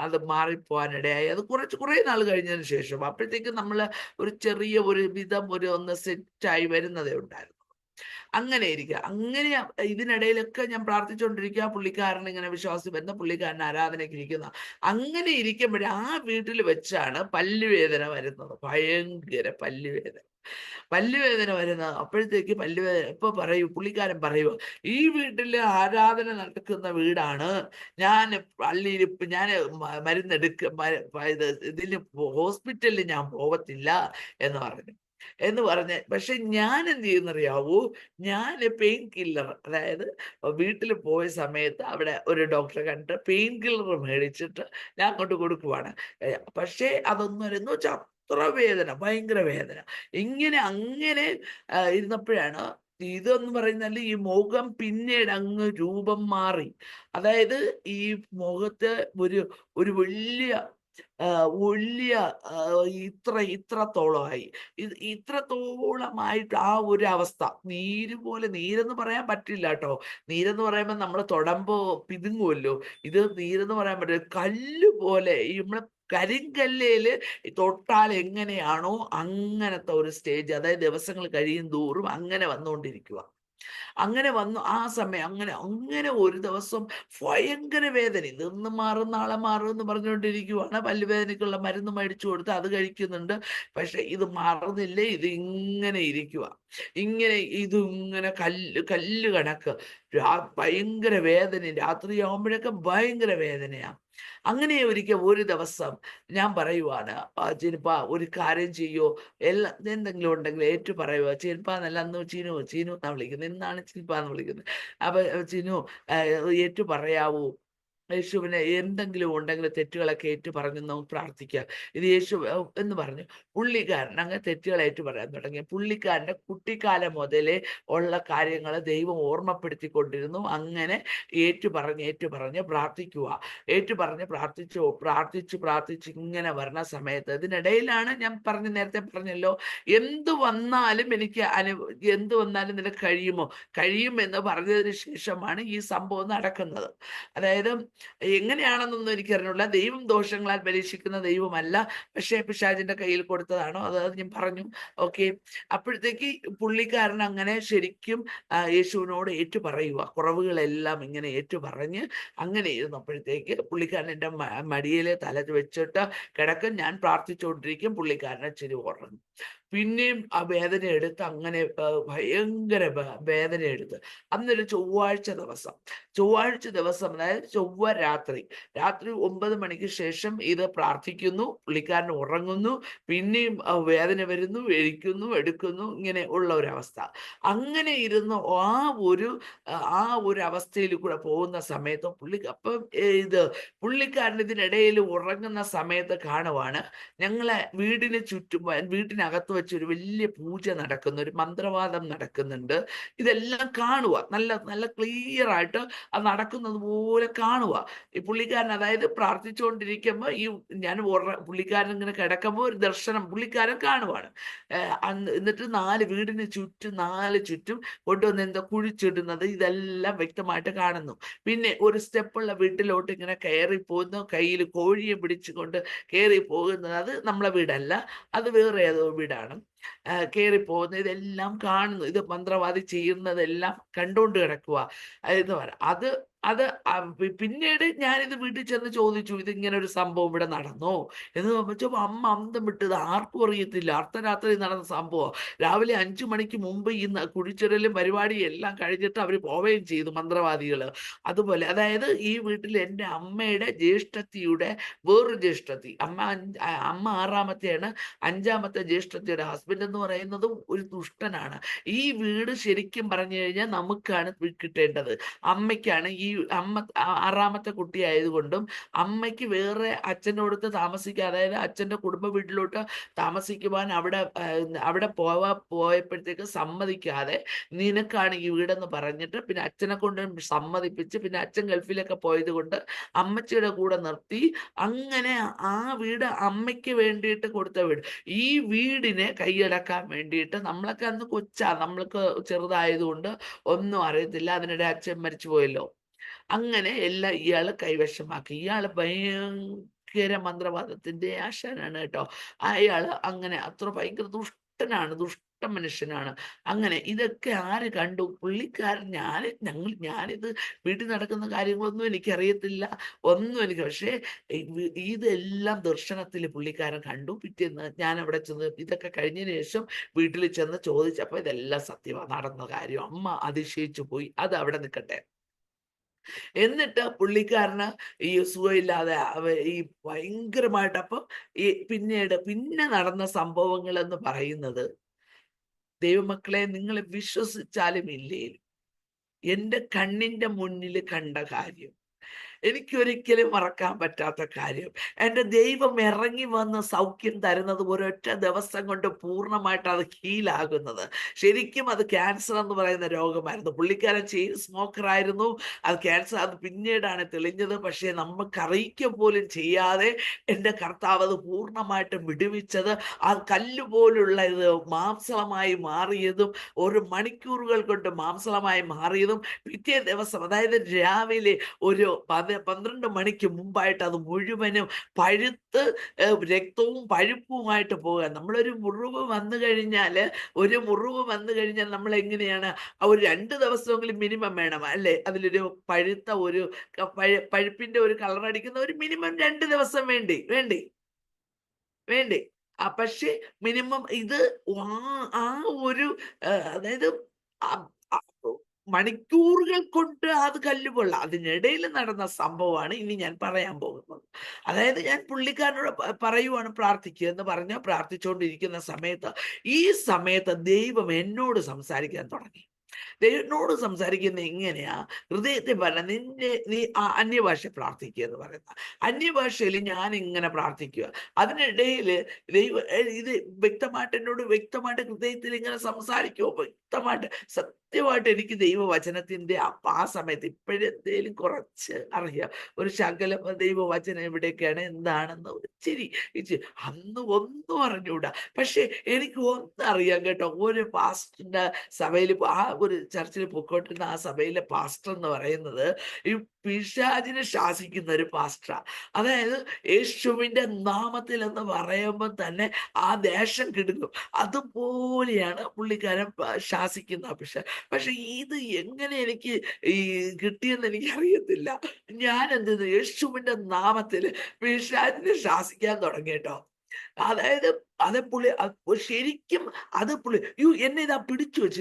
Speaker 2: അത് മാറിപ്പോവാനിടയായി. അത് കുറേ നാൾ കഴിഞ്ഞതിന് ശേഷം അപ്പോഴത്തേക്ക് നമ്മൾ ഒരു ചെറിയ ഒരു വിധം ഒന്ന് സെറ്റായി വരുന്നതേ ഉണ്ടായിരുന്നു. അങ്ങനെ ഇരിക്കുക. അങ്ങനെ ഇതിനിടയിലൊക്കെ ഞാൻ പ്രാർത്ഥിച്ചുകൊണ്ടിരിക്കുക. പുള്ളിക്കാരൻ ഇങ്ങനെ വിശ്വാസി വരുന്ന, പുള്ളിക്കാരൻ ആരാധനയ്ക്ക് ഇരിക്കുന്ന. അങ്ങനെ ഇരിക്കുമ്പോഴേ ആ വീട്ടിൽ വെച്ചാണ് പല്ലുവേദന വരുന്നത്. ഭയങ്കര പല്ലുവേദന വരുന്ന. അപ്പോഴത്തേക്ക് പല്ലുവേദന ഇപ്പൊ പുള്ളിക്കാരൻ പറയുക, ഈ വീട്ടില് ആരാധന നടക്കുന്ന വീടാണ്, ഞാൻ പള്ളിയിൽ ഞാൻ ഇതിന് ഹോസ്പിറ്റലിൽ ഞാൻ പോകത്തില്ല എന്ന് പറഞ്ഞ് പക്ഷെ ഞാൻ എന്ത് ചെയ്യുന്നറിയാവൂ, ഞാൻ പെയിൻ കില്ലർ, അതായത് വീട്ടിൽ പോയ സമയത്ത് അവിടെ ഒരു ഡോക്ടറെ കണ്ടിട്ട് പെയിൻ കില്ലർ മേടിച്ചിട്ട് ഞാൻ അങ്ങോട്ട് കൊടുക്കുവാണ്. പക്ഷേ അതൊന്നും എന്ന് വെച്ചാൽ അത്ര വേദന, ഭയങ്കര വേദന. അങ്ങനെ ഇരുന്നപ്പോഴാണ് ഇതെന്ന് പറയുന്നത് ഈ മുഖം പിന്നീട് അങ്ങ് രൂപം മാറി. അതായത് ഈ മുഖത്ത് ഒരു വലിയ വലിയ ഇത്രത്തോളമായി. ഇത്രത്തോളമായിട്ട് ആ ഒരു അവസ്ഥ, നീരെന്ന് പറയാൻ പറ്റില്ല കേട്ടോ. നീരെന്ന് പറയുമ്പോൾ നമ്മൾ തൊടുമ്പോ പിതുങ്ങുമല്ലോ. ഇത് നീരെന്ന് പറയാൻ പറ്റില്ല, കല്ല് പോലെ ഈ നമ്മളെ കരിങ്കല്ലേല് തൊട്ടാൽ എങ്ങനെയാണോ അങ്ങനത്തെ ഒരു സ്റ്റേജ്. അതായത് ദിവസങ്ങൾ കഴിയും തോറും അങ്ങനെ വന്നുകൊണ്ടിരിക്കുക. അങ്ങനെ വന്നു ആ സമയം. അങ്ങനെ ഒരു ദിവസം ഭയങ്കര വേദന. ഇതൊന്ന് മാറും നാളെ മാറും എന്ന് പറഞ്ഞുകൊണ്ടിരിക്കുവാണ്. പല്ലുവേദനയ്ക്കുള്ള മരുന്ന് മേടിച്ചു കൊടുത്ത് അത് കഴിക്കുന്നുണ്ട്. പക്ഷെ ഇത് മാറുന്നില്ല. ഇത് ഇങ്ങനെ ഇരിക്കുക. ഇതിങ്ങനെ കല്ല് കണക്ക് ഭയങ്കര വേദന. രാത്രിയാവുമ്പോഴൊക്കെ ഭയങ്കര വേദനയാണ്. അങ്ങനെ ഒരു ദിവസം ഞാൻ പറയുവാണ്, ചിനിപ്പ ഒരു കാര്യം ചെയ്യോ, എന്തെങ്കിലും ഉണ്ടെങ്കിൽ ഏറ്റു പറയുക. ചിനിപ്പ എന്നല്ല, അന്ന് ചീനു എന്നാ വിളിക്കുന്നത്, ഇന്നാണ് ചിനിപ്പ എന്ന് വിളിക്കുന്നത്. അപ്പൊ ചിനു ഏറ്റു പറയാവൂ, യേശുവിനെ എന്തെങ്കിലും ഉണ്ടെങ്കിൽ തെറ്റുകളൊക്കെ ഏറ്റു പറഞ്ഞു നമുക്ക് പ്രാർത്ഥിക്കാം, ഇത് യേശു എന്ന് പറഞ്ഞു. പുള്ളിക്കാരൻ അങ്ങനെ തെറ്റുകൾ ഏറ്റു പറയാൻ തുടങ്ങി. പുള്ളിക്കാരൻ്റെ കുട്ടിക്കാലം മുതലേ ഉള്ള കാര്യങ്ങൾ ദൈവം ഓർമ്മപ്പെടുത്തിക്കൊണ്ടിരുന്നു. അങ്ങനെ ഏറ്റു പറഞ്ഞ് പ്രാർത്ഥിക്കുക. പ്രാർത്ഥിച്ച് ഇങ്ങനെ വരുന്ന സമയത്ത് ഇതിനിടയിലാണ് ഞാൻ നേരത്തെ പറഞ്ഞല്ലോ, എന്ത് വന്നാലും നിനക്ക് കഴിയുമെന്ന് പറഞ്ഞതിന് ശേഷമാണ് ഈ സംഭവം നടക്കുന്നത്. അതായത് എങ്ങനെയാണെന്നൊന്നും എനിക്കറിഞ്ഞില്ല. ദൈവം ദോഷങ്ങളാൽ പരീക്ഷിക്കുന്ന ദൈവമല്ല. പക്ഷേ പിശാചിന്റെ കയ്യിൽ കൊടുത്തതാണോ അത് ഞാൻ പറഞ്ഞു. ഓക്കെ. അപ്പോഴത്തേക്ക് പുള്ളിക്കാരൻ അങ്ങനെ ശരിക്കും യേശുവിനോട് ഏറ്റുപറയുക. കുറവുകളെല്ലാം ഇങ്ങനെ ഏറ്റുപറഞ്ഞ് അങ്ങനെ ഇരുന്നപ്പോഴത്തേക്ക് പുള്ളിക്കാരൻ എൻ്റെ മടിയിൽ തല വെച്ചിട്ട് കിടക്കും. ഞാൻ പ്രാർത്ഥിച്ചുകൊണ്ടിരിക്കും. പുള്ളിക്കാരനെ ഇച്ചിരി ഉറങ്ങും. പിന്നെയും ആ വേദന എടുത്ത് അങ്ങനെ ഭയങ്കര വേദന എടുത്ത് അന്നൊരു ചൊവ്വാഴ്ച ദിവസം അതായത് ചൊവ്വ രാത്രി 9 മണിക്ക് ശേഷം ഇത് പ്രാർത്ഥിക്കുന്നു. പുള്ളിക്കാരൻ ഉറങ്ങുന്നു. പിന്നെയും വേദന വരുന്നു, എടുക്കുന്നു, ഇങ്ങനെ ഉള്ള ഒരവസ്ഥ. അങ്ങനെ ഇരുന്ന് ആ ഒരു അവസ്ഥയിൽ കൂടെ പോകുന്ന സമയത്ത് അപ്പം പുള്ളിക്കാരൻ ഇതിനിടയിൽ ഉറങ്ങുന്ന സമയത്ത് കാണുവാണ് ഞങ്ങളെ വീട്ടിനകത്ത് വെച്ചൊരു വലിയ പൂജ നടക്കുന്നു, ഒരു മന്ത്രവാദം നടക്കുന്നുണ്ട്. ഇതെല്ലാം കാണുക, നല്ല നല്ല ക്ലിയർ ആയിട്ട് അത് നടക്കുന്നത് പോലെ കാണുക. ഈ പുള്ളിക്കാരൻ അതായത് പ്രാർത്ഥിച്ചുകൊണ്ടിരിക്കുമ്പോൾ പുള്ളിക്കാരൻ ഇങ്ങനെ കിടക്കുമ്പോൾ ഒരു ദർശനം പുള്ളിക്കാരൻ കാണുവാണ്. എന്നിട്ട് വീടിന് ചുറ്റും 4 ചുറ്റും കൊണ്ടുവന്ന് എന്താ കുഴിച്ചിടുന്നത്, ഇതെല്ലാം വ്യക്തമായിട്ട് കാണുന്നു. പിന്നെ ഒരു സ്റ്റെപ്പുള്ള വീട്ടിലോട്ട് ഇങ്ങനെ കയറി പോകുന്നു, കയ്യിൽ കോഴിയെ പിടിച്ചുകൊണ്ട് കയറി പോകുന്നത്. അത് നമ്മളെ വീടല്ല, അത് വേറെ ഏതോ വീടാണ്. കയറി പോകുന്നത് ഇതെല്ലാം കാണുന്നു. ഇത് മന്ത്രവാദി ചെയ്യുന്നതെല്ലാം കണ്ടുകൊണ്ട് കിടക്കുക എന്ന് പറയാം. പിന്നീട് ഞാനിത് വീട്ടിൽ ചെന്ന് ചോദിച്ചു, ഇതിങ്ങനെ ഒരു സംഭവം ഇവിടെ നടന്നോ എന്ന് ചോദിച്ചപ്പോൾ അമ്മ അന്തം വിട്ടത്. ആർക്കും അറിയത്തില്ല, അർദ്ധരാത്രി നടന്ന സംഭവം. രാവിലെ 5 മണിക്ക് മുമ്പ് ഈ കുഴിച്ചിടലും പരിപാടിയും എല്ലാം കഴിഞ്ഞിട്ട് അവർ പോവുകയും ചെയ്തു മന്ത്രവാദികൾ. അതുപോലെ അതായത് ഈ വീട്ടിൽ എൻ്റെ അമ്മയുടെ ജ്യേഷ്ഠത്തിയുടെ വേറൊരു ജ്യേഷ്ഠത്തി, അമ്മ 6ാമത്തെയാണ്. 5ാമത്തെ ജ്യേഷ്ഠത്തിയുടെ ഹസ്ബൻഡ് എന്ന് പറയുന്നത് ഒരു ദുഷ്ടനാണ്. ഈ വീട് ശരിക്കും പറഞ്ഞു കഴിഞ്ഞാൽ നമുക്കാണ് കിട്ടേണ്ടത്, അമ്മയ്ക്കാണ്. ഈ അമ്മ 6ാമത്തെ കുട്ടി ആയതുകൊണ്ടും അമ്മയ്ക്ക് വേറെ അച്ഛനോടത്ത് താമസിക്കുക, അതായത് അച്ഛൻ്റെ കുടുംബ വീട്ടിലോട്ട് താമസിക്കുവാൻ അവിടെ പോയപ്പോഴത്തേക്ക് സമ്മതിക്കാതെ നിനക്കാണ് ഈ വീടെന്ന് പറഞ്ഞിട്ട് പിന്നെ അച്ഛനെ കൊണ്ട് സമ്മതിപ്പിച്ച് പിന്നെ അച്ഛൻ ഗൾഫിലൊക്കെ പോയത് കൊണ്ട് അമ്മച്ചിയുടെ കൂടെ നിർത്തി. അങ്ങനെ ആ വീട് അമ്മയ്ക്ക് വേണ്ടിയിട്ട് കൊടുത്ത വീട്. ഈ വീടിനെ കൈയടക്കാൻ വേണ്ടിയിട്ട് നമ്മളൊക്കെ അന്ന് നമ്മൾക്ക് ചെറുതായതുകൊണ്ട് ഒന്നും അറിയത്തില്ല. അതിനിടെ അച്ഛൻ മരിച്ചു പോയല്ലോ. അങ്ങനെ എല്ലാം ഇയാള് കൈവശമാക്കി. ഇയാള് ഭയങ്കര മന്ത്രവാദത്തിന്റെ ആശാനാണ് കേട്ടോ. അയാള് അങ്ങനെ അത്ര ഭയങ്കര ദുഷ്ട മനുഷ്യനാണ്. അങ്ങനെ ഇതൊക്കെ ആര് കണ്ടു? പുള്ളിക്കാരൻ. ഞാനിത് വീട്ടിൽ നടക്കുന്ന കാര്യങ്ങളൊന്നും എനിക്കറിയത്തില്ല, പക്ഷേ ഇതെല്ലാം ദർശനത്തിൽ പുള്ളിക്കാരൻ കണ്ടു. പിറ്റേന്ന് ഞാൻ അവിടെ ചെന്ന് ഇതൊക്കെ കഴിഞ്ഞതിന് ശേഷം വീട്ടിൽ ചെന്ന് ചോദിച്ചപ്പോൾ ഇതെല്ലാം സത്യമാണ്, നടന്ന കാര്യം. അമ്മ അതിശയിച്ചു പോയി. അത് അവിടെ നിൽക്കട്ടെ. എന്നിട്ട് പുള്ളിക്കാരന് ഈ സുഖമില്ലാതെ ഈ ഭയങ്കരമായിട്ട് പിന്നെ നടന്ന സംഭവങ്ങൾ എന്ന് പറയുന്നത്, ദൈവമക്കളെ നിങ്ങൾ വിശ്വസിച്ചാലും ഇല്ലേലും എൻ്റെ കണ്ണിന്റെ മുന്നിൽ കണ്ട കാര്യം, എനിക്കൊരിക്കലും മറക്കാൻ പറ്റാത്ത കാര്യം, എൻ്റെ ദൈവം ഇറങ്ങി വന്ന് സൗഖ്യം തരുന്നത് ഒരൊറ്റ ദിവസം കൊണ്ട് പൂർണ്ണമായിട്ട് അത് ഹീലാകുന്നത്. ശരിക്കും അത് ക്യാൻസർ എന്ന് പറയുന്ന രോഗമായിരുന്നു. പുള്ളിക്കാരൻ ചെയിൻ സ്മോക്കർ ആയിരുന്നു. അത് ക്യാൻസർ, അത് പിന്നീടാണ് തെളിഞ്ഞത്. പക്ഷേ നമുക്കറിയിക്കുക പോലും ചെയ്യാതെ എൻ്റെ കർത്താവ് അത് പൂർണ്ണമായിട്ട് വിടുവിച്ചത്, ആ കല്ലുപോലുള്ള ഇത് മാംസളമായി മാറിയതും, ഒരു മണിക്കൂറുകൾ കൊണ്ട് മാംസളമായി മാറിയതും, പിറ്റേ ദിവസം അതായത് രാവിലെ ഒരു 12 മണിക്ക് മുമ്പായിട്ട് അത് മുഴുവനും പഴുത്ത് രക്തവും പഴുപ്പുമായിട്ട് പോകുക. ഒരു മുറിവ് വന്നു കഴിഞ്ഞാൽ നമ്മൾ എങ്ങനെയാണ്, ഒരു 2 ദിവസമെങ്കിലും മിനിമം വേണം അല്ലേ? അതിലൊരു പഴുത്ത ഒരു പഴുപ്പിന്റെ ഒരു കളർ അടിക്കുന്ന ഒരു മിനിമം 2 ദിവസം വേണ്ടേ? പക്ഷേ മിനിമം ഇത് ആ ഒരു അതായത് മണിക്കൂറുകൾ കൊണ്ട് അത് കല്ലുകൊള്ള. അതിനിടയിൽ നടന്ന സംഭവമാണ് ഇനി ഞാൻ പറയാൻ പോകുന്നത്. അതായത് ഞാൻ പുള്ളിക്കാരനോട് പറയുവാണ് പ്രാർത്ഥിക്കുക എന്ന് പറഞ്ഞാൽ പ്രാർത്ഥിച്ചുകൊണ്ടിരിക്കുന്ന സമയത്ത് ഈ സമയത്ത് ദൈവം എന്നോട് സംസാരിക്കാൻ തുടങ്ങി. ദൈവനോട് സംസാരിക്കുന്ന എങ്ങനെയാ? ഹൃദയത്തെ പറഞ്ഞ നീ അന്യഭാഷ പ്രാർത്ഥിക്കുക എന്ന് പറയുന്ന അന്യഭാഷയിൽ ഞാൻ ഇങ്ങനെ പ്രാർത്ഥിക്കുക. അതിനിടയിൽ ഇത് വ്യക്തമായിട്ട് ഹൃദയത്തിൽ ഇങ്ങനെ സംസാരിക്കുമോ? സത്യമായിട്ട് എനിക്ക് ദൈവവചനത്തിന്റെ ആ സമയത്ത് ഇപ്പോഴെന്തേലും കുറച്ച് അറിയാം, ഒരു ശകലം ദൈവവചനം എവിടെയൊക്കെയാണ് എന്താണെന്ന് ഇച്ചിരി അന്ന് ഒന്നും അറിഞ്ഞൂടാ. പക്ഷെ എനിക്ക് ഒന്നും അറിയാം കേട്ടോ. ഒരു പാസ്റ്ററിന്റെ സഭയിൽ ഒരു ചർച്ചിൽ പൊക്കോട്ടിരുന്ന ആ സഭയിലെ പാസ്റ്റർ എന്ന് പറയുന്നത് ഈ പിശാചിനെ ശാസിക്കുന്ന ഒരു പാസ്റ്ററാ. അതായത് യേശുവിന്റെ നാമത്തിൽ എന്ന് പറയുമ്പോൾ തന്നെ ആ ദേശം കിടക്കും. അതുപോലെയാണ് പുള്ളിക്കാരൻ ശാസിക്കുന്ന പക്ഷെ ഇത് എങ്ങനെ എനിക്ക് ഈ കിട്ടിയെന്ന് എനിക്ക് അറിയത്തില്ല. ഞാൻ എന്ത് ചെയ്തു, യേശുവിന്റെ നാമത്തിൽ പിശാചിനെ ശാസിക്കാൻ തുടങ്ങി കേട്ടോ. അതായത് ശരിക്കും അത് എന്നെ ഇതാ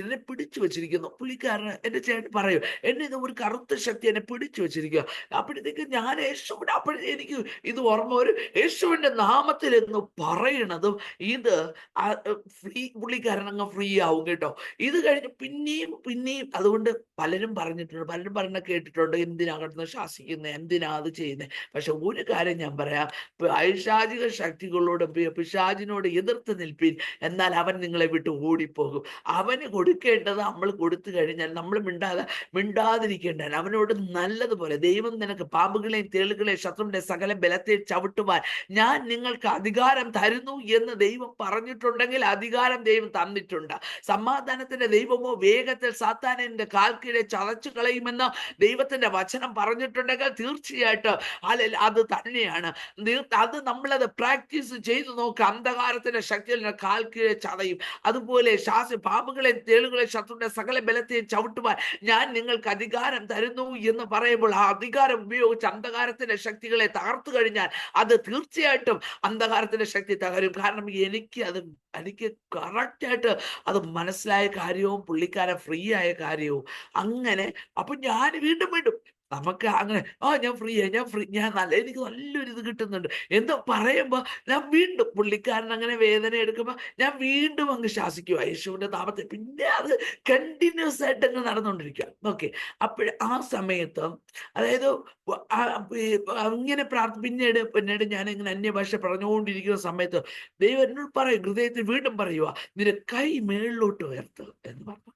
Speaker 2: എന്നെ പിടിച്ചു വെച്ചിരിക്കുന്നു. പുള്ളിക്കാരന് എന്റെ ചേട്ടൻ പറയും, എന്നെ ഇത് ഒരു കറുത്ത ശക്തി എന്നെ പിടിച്ചു വെച്ചിരിക്കുക. അപ്പോഴത്തേക്ക് ഞാൻ എനിക്ക് ഇത് ഓർമ്മ ഒരു യേശുവിന്റെ നാമത്തിൽ എന്ന് പറയണതും ഇത് പുള്ളിക്കാരൻ അങ്ങ് ഫ്രീ ആവും കേട്ടോ. ഇത് കഴിഞ്ഞ് പിന്നെയും അതുകൊണ്ട് പലരും പറഞ്ഞ കേട്ടിട്ടുണ്ട്, എന്തിനാ കിടന്ന് ശാസിക്കുന്നത്, എന്തിനാ അത് ചെയ്യുന്നത്. പക്ഷെ ഒരു കാര്യം ഞാൻ പറയാം, പൈശാചിക ശക്തികളോട് പിശാചിനോട് എതിർത്ത് നിൽപ്പീൻ, എന്നാൽ അവൻ നിങ്ങളെ വിട്ട് ഓടിപ്പോകും. അവന് കൊടുക്കേണ്ടത് നമ്മൾ കൊടുത്തു കഴിഞ്ഞാൽ നമ്മൾ മിണ്ടാതിരിക്കേണ്ടത്. അവനോട് നല്ലതുപോലെ, ദൈവം നിനക്ക് പാമ്പുകളെയും തേളുകളെയും ശത്രുവിന്റെ സകല ബലത്തെ ചവിട്ടുവാൻ ഞാൻ നിങ്ങൾക്ക് അധികാരം തരുന്നു എന്ന് ദൈവം പറഞ്ഞിട്ടുണ്ടെങ്കിൽ അധികാരം ദൈവം തന്നിട്ടുണ്ട്. സമാധാനത്തിന്റെ ദൈവമോ വേഗത്തിൽ സാത്താനിന്റെ കാൽക്കീഴെ ചതച്ചു കളയുമെന്ന് ദൈവത്തിന്റെ വചനം പറഞ്ഞിട്ടുണ്ടെങ്കിൽ തീർച്ചയായിട്ടും അത് തന്നെയാണ്. അത് നമ്മളത് പ്രാക്ടീസ് ചെയ്തു നോക്കുക. അന്ധകാരത്തിന്റെ ശക്തിയിൽ കാൽക്കീഴെ ചതയും. അതുപോലെ പാമ്പുകളെയും തേളുകളെയും ശത്രുവിന്റെ സകല ബലത്തെയും ചവിട്ടുവാൻ ഞാൻ നിങ്ങൾക്ക് അധികാരം തരുന്നു എന്ന് പറയുമ്പോൾ ആ അധികാരം ഉപയോഗിച്ച് അന്ധകാരത്തിന്റെ ശക്തികളെ തകർത്തു കഴിഞ്ഞാൽ അത് തീർച്ചയായിട്ടും അന്ധകാരത്തിന്റെ ശക്തി തകരും. കാരണം എനിക്ക് കറക്റ്റായിട്ട് അത് മനസ്സിലായ കാര്യവും പുള്ളിക്കാരൻ ഫ്രീ ആയ കാര്യവും. അങ്ങനെ അപ്പൊ ഞാൻ വീണ്ടും നമുക്ക് അങ്ങനെ ഞാൻ ഫ്രീ എനിക്ക് നല്ലൊരു ഇത് കിട്ടുന്നുണ്ട് എന്ന് പറയുമ്പോൾ ഞാൻ വീണ്ടും പുള്ളിക്കാരൻ അങ്ങനെ വേദന എടുക്കുമ്പോൾ ഞാൻ വീണ്ടും അങ്ങ് ശാസിക്കുക യേശുവിന്റെ നാമത്തിൽ. പിന്നെ അത് കണ്ടിന്യൂസ് ആയിട്ട് അങ്ങ് നടന്നുകൊണ്ടിരിക്കുക. ഓക്കെ, ആ സമയത്ത് അതായത് അങ്ങനെ പിന്നീട് ഞാൻ ഇങ്ങനെ അന്യഭാഷ പറഞ്ഞുകൊണ്ടിരിക്കുന്ന സമയത്ത് ദൈവം എന്നോട് പറയും, ഹൃദയത്തിൽ വീണ്ടും പറയുക, നിന്റെ കൈ മേളിലോട്ട് ഉയർത്തുക എന്ന് പറഞ്ഞു.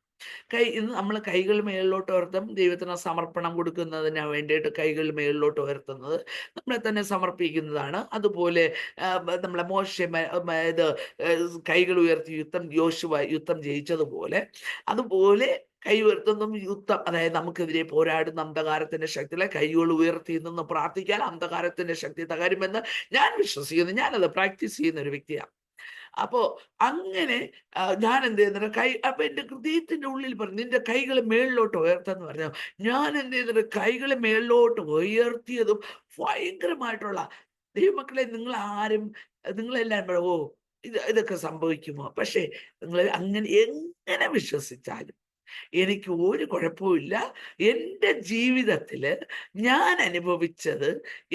Speaker 2: ഇന്ന് നമ്മൾ കൈകൾ മേളിലോട്ട് ഉയർത്തും. ദൈവത്തിന് സമർപ്പണം കൊടുക്കുന്നതിന് വേണ്ടിയിട്ട് കൈകൾ മേളിലോട്ട് ഉയർത്തുന്നത് നമ്മളെ തന്നെ സമർപ്പിക്കുന്നതാണ്. അതുപോലെ നമ്മളെ ഇത് കൈകൾ ഉയർത്തി യുദ്ധം ജയിച്ചതുപോലെ അതുപോലെ കൈ ഉയർത്തുന്നതും യുദ്ധം, അതായത് നമുക്കെതിരെ പോരാടുന്ന അന്ധകാരത്തിന്റെ ശക്തികളെ കൈകൾ ഉയർത്തി നിന്ന് പ്രാർത്ഥിക്കാൻ അന്ധകാരത്തിന്റെ ശക്തി തകരുമെന്ന് ഞാൻ വിശ്വസിക്കുന്നു. ഞാനത് പ്രാക്ടീസ് ചെയ്യുന്ന ഒരു വ്യക്തിയാണ്. അപ്പോ അങ്ങനെ ഞാൻ എന്ത് ചെയ്യുന്ന അപ്പൊ എന്റെ ഹൃദയത്തിന്റെ ഉള്ളിൽ പറഞ്ഞു, നിന്റെ കൈകൾ മേളിലോട്ട് ഉയർത്താന്ന് പറഞ്ഞു. ഞാൻ എന്ത് ചെയ്യുന്ന കൈകൾ മേളിലോട്ട് ഉയർത്തിയതും ഭയങ്കരമായിട്ടുള്ള ദൈവമക്കളെ, നിങ്ങളെല്ലാവരും ഇതൊക്കെ സംഭവിക്കുമോ? പക്ഷെ നിങ്ങൾ എങ്ങനെ വിശ്വസിച്ചാലും എനിക്ക് ഒരു കുഴപ്പമില്ല. എൻ്റെ ജീവിതത്തില് ഞാൻ അനുഭവിച്ചത്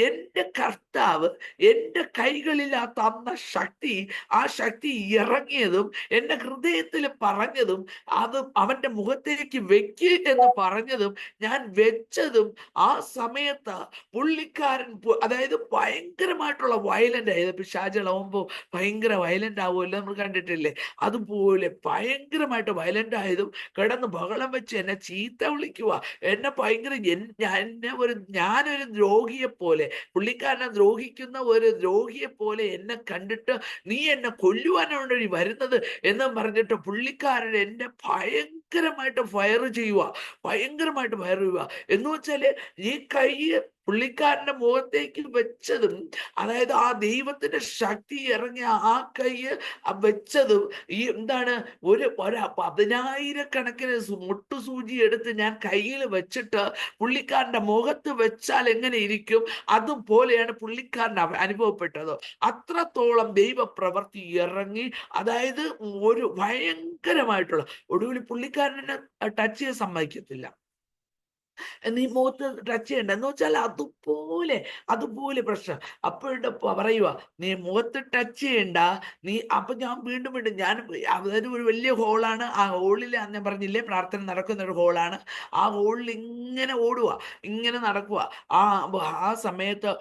Speaker 2: എൻ്റെ കർത്താവ് എൻ്റെ കൈകളിൽ തന്ന ശക്തി, ആ ശക്തി ഇറങ്ങിയതും എൻ്റെ ഹൃദയത്തിൽ പറഞ്ഞതും അത് അവൻ്റെ മുഖത്തേക്ക് വെക്ക് എന്ന് പറഞ്ഞതും ഞാൻ വെച്ചതും ആ സമയത്ത് പുള്ളിക്കാരൻ അതായത് ഭയങ്കരമായിട്ടുള്ള വയലന്റ് ആയത്. പിശാചിളവുമ്പോൾ ഭയങ്കര വയലന്റ് ആവുമല്ലോ, നമ്മൾ കണ്ടിട്ടില്ലേ? അതുപോലെ ഭയങ്കരമായിട്ട് വയലന്റ് ആയതും കിടന്ന് ബഹളം വെച്ച് എന്നെ ചീത്ത വിളിക്കുക, എന്നെ ഭയങ്കര ഞാനൊരു ദ്രോഹിയെ പോലെ, പുള്ളിക്കാരനെ ദ്രോഹിക്കുന്ന ഒരു ദ്രോഹിയെ പോലെ എന്നെ കണ്ടിട്ട് നീ എന്നെ കൊല്ലുവാനാണ് വരുന്നത് എന്ന് പറഞ്ഞിട്ട് പുള്ളിക്കാരൻ എന്നെ ഭയങ്കരമായിട്ട് ഫയർ ചെയ്യുക എന്ന് വെച്ചാല് ഈ കൈ പുള്ളിക്കാരന്റെ മുഖത്തേക്ക് വെച്ചതും, അതായത് ആ ദൈവത്തിന്റെ ശക്തി ഇറങ്ങിയ ആ കൈ വെച്ചതും എന്താണ് ഒരു 10,000 മുട്ടുസൂചി എടുത്ത് ഞാൻ കയ്യിൽ വെച്ചിട്ട് പുള്ളിക്കാരന്റെ മുഖത്ത് വെച്ചാൽ എങ്ങനെ ഇരിക്കും, അതുപോലെയാണ് പുള്ളിക്കാരൻ അനുഭവപ്പെട്ടത്. അത്രത്തോളം ദൈവപ്രവൃത്തി ഇറങ്ങി. അതായത് ഒരു ഭയങ്കരമായിട്ടുള്ള ഒടുവിൽ പുള്ളിക്കാരനെ ടച്ച് ചെയ്യാൻ സമ്മതിക്കത്തില്ല. നീ മുഖത്ത് ടച്ച് ചെയ്യണ്ട എന്ന് വെച്ചാൽ അതുപോലെ പ്രശ്നം. അപ്പോഴും പറയുക, നീ മുഖത്ത് ടച്ച് ചെയ്യണ്ട, അപ്പൊ ഞാൻ വീണ്ടും ഞാൻ അതായത് ഒരു വലിയ ഹോളാണ്. ആ ഹോളിൽ ഞാൻ പറഞ്ഞില്ലേ പ്രാർത്ഥന നടക്കുന്ന ഒരു ഹോളാണ്. ആ ഹോളിൽ ഇങ്ങനെ നടക്കുക. ആ സമയത്ത്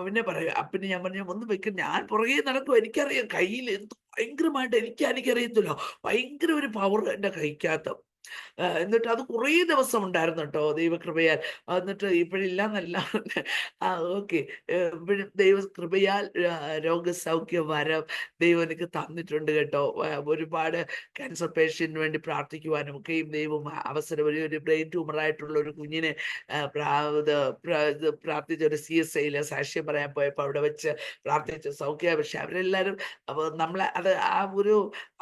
Speaker 2: പിന്നെ പറയുക, പിന്നെ ഞാൻ പറഞ്ഞു ഒന്ന് വെക്കും, ഞാൻ പുറകെ നടക്കുക. എനിക്കറിയാം കയ്യിൽ എന്ത് ഭയങ്കരമായിട്ട് എനിക്കറിയത്തില്ല, ഭയങ്കര ഒരു പവർ എൻ്റെ കൈക്കകത്ത്. എന്നിട്ട് അത് കുറേ ദിവസം ഉണ്ടായിരുന്നു കേട്ടോ, ദൈവകൃപയാൽ. എന്നിട്ട് ഇപ്പോഴില്ലാന്നല്ല. ഓക്കെ. ഇപ്പോഴും ദൈവകൃപയാൽ രോഗസൗഖ്യ വരം ദൈവം എനിക്ക് തന്നിട്ടുണ്ട് കേട്ടോ. ഒരുപാട് ക്യാൻസർ പേഷ്യന്റിന് വേണ്ടി പ്രാർത്ഥിക്കുവാനും ഒക്കെയും ദൈവം അവസരം, ഒരു ബ്രെയിൻ ട്യൂമറായിട്ടുള്ള ഒരു കുഞ്ഞിനെ ഇത് പ്രാർത്ഥിച്ച ഒരു CSIയിൽ സാക്ഷ്യം പറയാൻ പോയപ്പോൾ അവിടെ വെച്ച് പ്രാർത്ഥിച്ച സൗഖ്യ. പക്ഷെ അവരെല്ലാവരും അപ്പോൾ നമ്മളെ അത് ആ ഒരു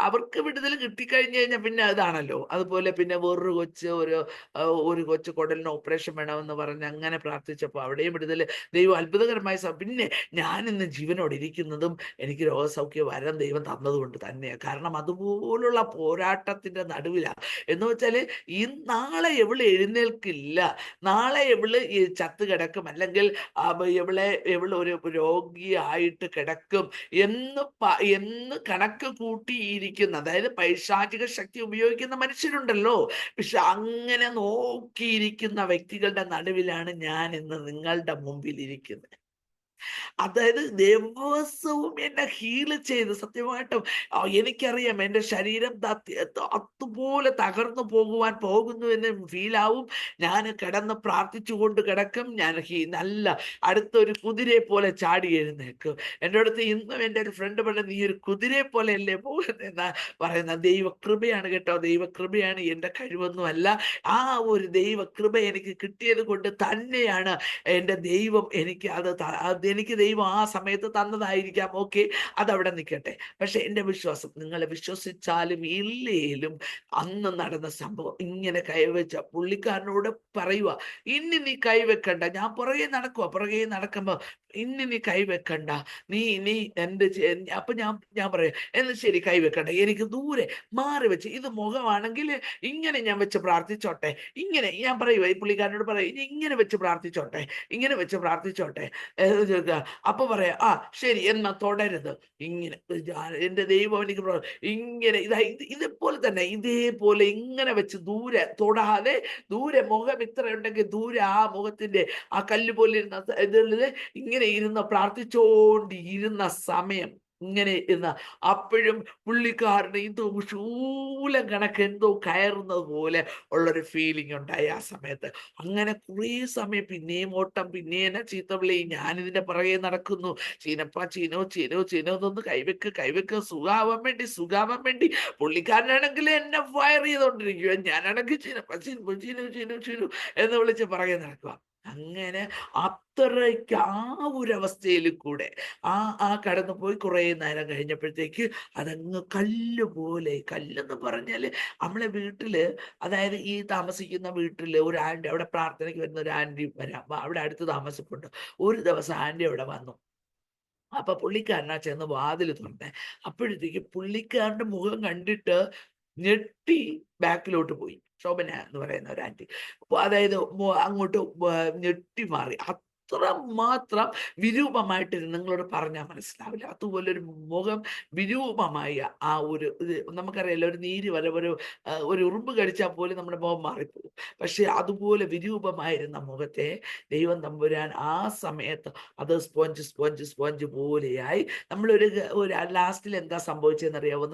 Speaker 2: അവർക്ക് വിടുതൽ കിട്ടിക്കഴിഞ്ഞു കഴിഞ്ഞാൽ പിന്നെ അതാണല്ലോ. അതുപോലെ പിന്നെ വേറൊരു കൊച്ച് ഒരു കൊച്ച് കുടലിന് ഓപ്പറേഷൻ വേണമെന്ന് പറഞ്ഞ് അങ്ങനെ പ്രാർത്ഥിച്ചപ്പോൾ അവിടെയും വിടുതൽ ദൈവം അത്ഭുതകരമായ പിന്നെ ഞാൻ ഇന്ന് ജീവനോടെ ഇരിക്കുന്നതും എനിക്ക് രോഗസൗഖ്യ വരം ദൈവം തന്നതുകൊണ്ട് തന്നെയാണ്. കാരണം അതുപോലുള്ള പോരാട്ടത്തിന്റെ നടുവിലാണ്. എന്ന് വെച്ചാല് ഈ നാളെ എവള് എഴുന്നേൽക്കില്ല, നാളെ എവള് ഈ ചത്ത് കിടക്കും, അല്ലെങ്കിൽ എവള് ഒരു രോഗിയായിട്ട് കിടക്കും എന്ന് കണക്ക് കൂട്ടിയിരിക്കുന്ന, അതായത് പൈശാചിക ശക്തി ഉപയോഗിക്കുന്ന മനുഷ്യരുണ്ടല്ലോ. പക്ഷെ അങ്ങനെ നോക്കിയിരിക്കുന്ന വ്യക്തികളുടെ നടുവിലാണ് ഞാൻ ഇന്ന് നിങ്ങളുടെ മുമ്പിൽ ഇരിക്കുന്നത്. അതായത് ദിവസവും എന്നെ ഹീൽ ചെയ്ത്, സത്യമായിട്ടും എനിക്കറിയാം എൻ്റെ ശരീരം അതുപോലെ തകർന്നു പോകുന്നു എന്ന് ഫീലാവും. ഞാൻ കിടന്ന് പ്രാർത്ഥിച്ചുകൊണ്ട് കിടക്കും. ഞാൻ നല്ല അടുത്തൊരു കുതിരയെ പോലെ ചാടി എഴുന്നേക്കും. എൻ്റെ അടുത്ത് ഇന്നും എൻ്റെ ഒരു ഫ്രണ്ട് പറഞ്ഞു, നീ ഒരു കുതിരയെ പോലെ അല്ലേ പോകുന്നതെന്നാ പറയുന്ന. ദൈവകൃപയാണ് കേട്ടോ, ദൈവകൃപയാണ്, എൻ്റെ കഴിവൊന്നുമല്ല. ആ ഒരു ദൈവകൃപ എനിക്ക് കിട്ടിയത് കൊണ്ട് തന്നെയാണ് എൻ്റെ ദൈവം എനിക്ക് ദൈവം ആ സമയത്ത് തന്നതായിരിക്കാം. ഓക്കെ, അതവിടെ നിൽക്കട്ടെ. പക്ഷെ എൻ്റെ വിശ്വാസം, നിങ്ങളെ വിശ്വസിച്ചാലും ഇല്ലേലും അന്ന് നടന്ന സംഭവം ഇങ്ങനെ കൈവച്ച പുള്ളിക്കാരനോട് പറയുക, ഇനി നീ കൈവെക്കണ്ട. ഞാൻ പുറകെ നടക്കുമ്പോ ഇനി നീ കൈവെക്കണ്ട, നീ എൻ്റെ അപ്പൊ ഞാൻ പറയാം, എന്ന് ശരി കൈവെക്കണ്ട, എനിക്ക് ദൂരെ മാറി വെച്ച്, ഇത് മുഖമാണെങ്കിൽ ഇങ്ങനെ ഞാൻ വെച്ച് പ്രാർത്ഥിച്ചോട്ടെ, ഇങ്ങനെ ഞാൻ പറയുക, ഈ പുള്ളിക്കാരനോട് പറയും, ഇനി ഇങ്ങനെ വെച്ച് പ്രാർത്ഥിച്ചോട്ടെ, ഇങ്ങനെ വെച്ച് പ്രാർത്ഥിച്ചോട്ടെ. അപ്പൊ പറയാ, ആ ശരി എന്നാ തുടരുത്. ഇങ്ങനെ എൻ്റെ ദൈവം എനിക്ക് ഇങ്ങനെ ഇതേപോലെ തന്നെ, ഇതേപോലെ ഇങ്ങനെ വെച്ച് ദൂരെ തൊടാതെ, ദൂരെ മുഖം ഇത്ര ഉണ്ടെങ്കിൽ ദൂരെ ആ മുഖത്തിന്റെ ആ കല്ല് പോലെ ഇരുന്ന ഇങ്ങനെ ഇരുന്ന് പ്രാർത്ഥിച്ചോണ്ടിരുന്ന സമയം, ഇങ്ങനെ ഇരുന്ന അപ്പോഴും പുള്ളിക്കാരന് എന്തോ ശൂലം കണക്ക് എന്തോ കയറുന്നത് പോലെ ഉള്ളൊരു ഫീലിംഗ് ഉണ്ടായി ആ സമയത്ത്. അങ്ങനെ കുറേ സമയം പിന്നെയും ഓട്ടം, പിന്നെ എന്നെ ചീത്തവിളി, ഞാനിതിന്റെ പുറകെ നടക്കുന്നു, ചീനപ്പ ചീനോ എന്നൊന്ന് കൈവെക്ക് സുഖാവാൻ വേണ്ടി. പുള്ളിക്കാരനാണെങ്കിൽ എന്നെ ഫയർ ചെയ്തോണ്ടിരിക്കുക, ഞാനാണെങ്കിൽ ചീനപ്പ ചീനു എന്ന് വിളിച്ച് പുറകെ നടക്കുക. അങ്ങനെ അത്രയ്ക്ക് ആ ഒരു അവസ്ഥയിൽ കൂടെ കടന്നു പോയി. കുറെ നേരം കഴിഞ്ഞപ്പോഴത്തേക്ക് അതങ്ങ് കല്ലെന്ന് പറഞ്ഞാല് നമ്മളെ വീട്ടില്, അതായത് ഈ താമസിക്കുന്ന വീട്ടില് ഒരു ആന്റി, അവിടെ പ്രാർത്ഥനയ്ക്ക് വരുന്ന ഒരു ആന്റി വരാം, അവിടെ അടുത്ത് താമസിപ്പുണ്ട്. ഒരു ദിവസം ആന്റി അവിടെ വന്നു. അപ്പൊ പുള്ളിക്കാരനാ ചെന്ന് വാതിൽ തുറന്നേ. അപ്പോഴത്തേക്ക് പുള്ളിക്കാരന്റെ മുഖം കണ്ടിട്ട് ഞെട്ടി ബാക്കിലോട്ട് പോയി. ശോഭന എന്ന് പറയുന്ന ഒരു ആന്റി, അതായത് അങ്ങോട്ട് ഞെട്ടി മാറി. അത്രമാത്രം വിരൂപമായിട്ടിരുന്നു, നിങ്ങളോട് പറഞ്ഞാൽ മനസ്സിലാവില്ല. അതുപോലെ ഒരു മുഖം വിരൂപമായ ആ ഒരു ഇത് നമുക്കറിയാലോ, ഒരു നീര് വരെ ഒരു ഉറുമ്പ് കടിച്ചാൽ പോലും നമ്മുടെ മുഖം മാറിപ്പോകും. പക്ഷെ അതുപോലെ വിരൂപമായിരുന്ന മുഖത്തെ ദൈവം തമ്പുരാൻ ആ സമയത്ത് അത് സ്പോഞ്ച് പോലെയായി. നമ്മളൊരു ലാസ്റ്റിൽ എന്താ സംഭവിച്ചതെന്നറിയാവോ?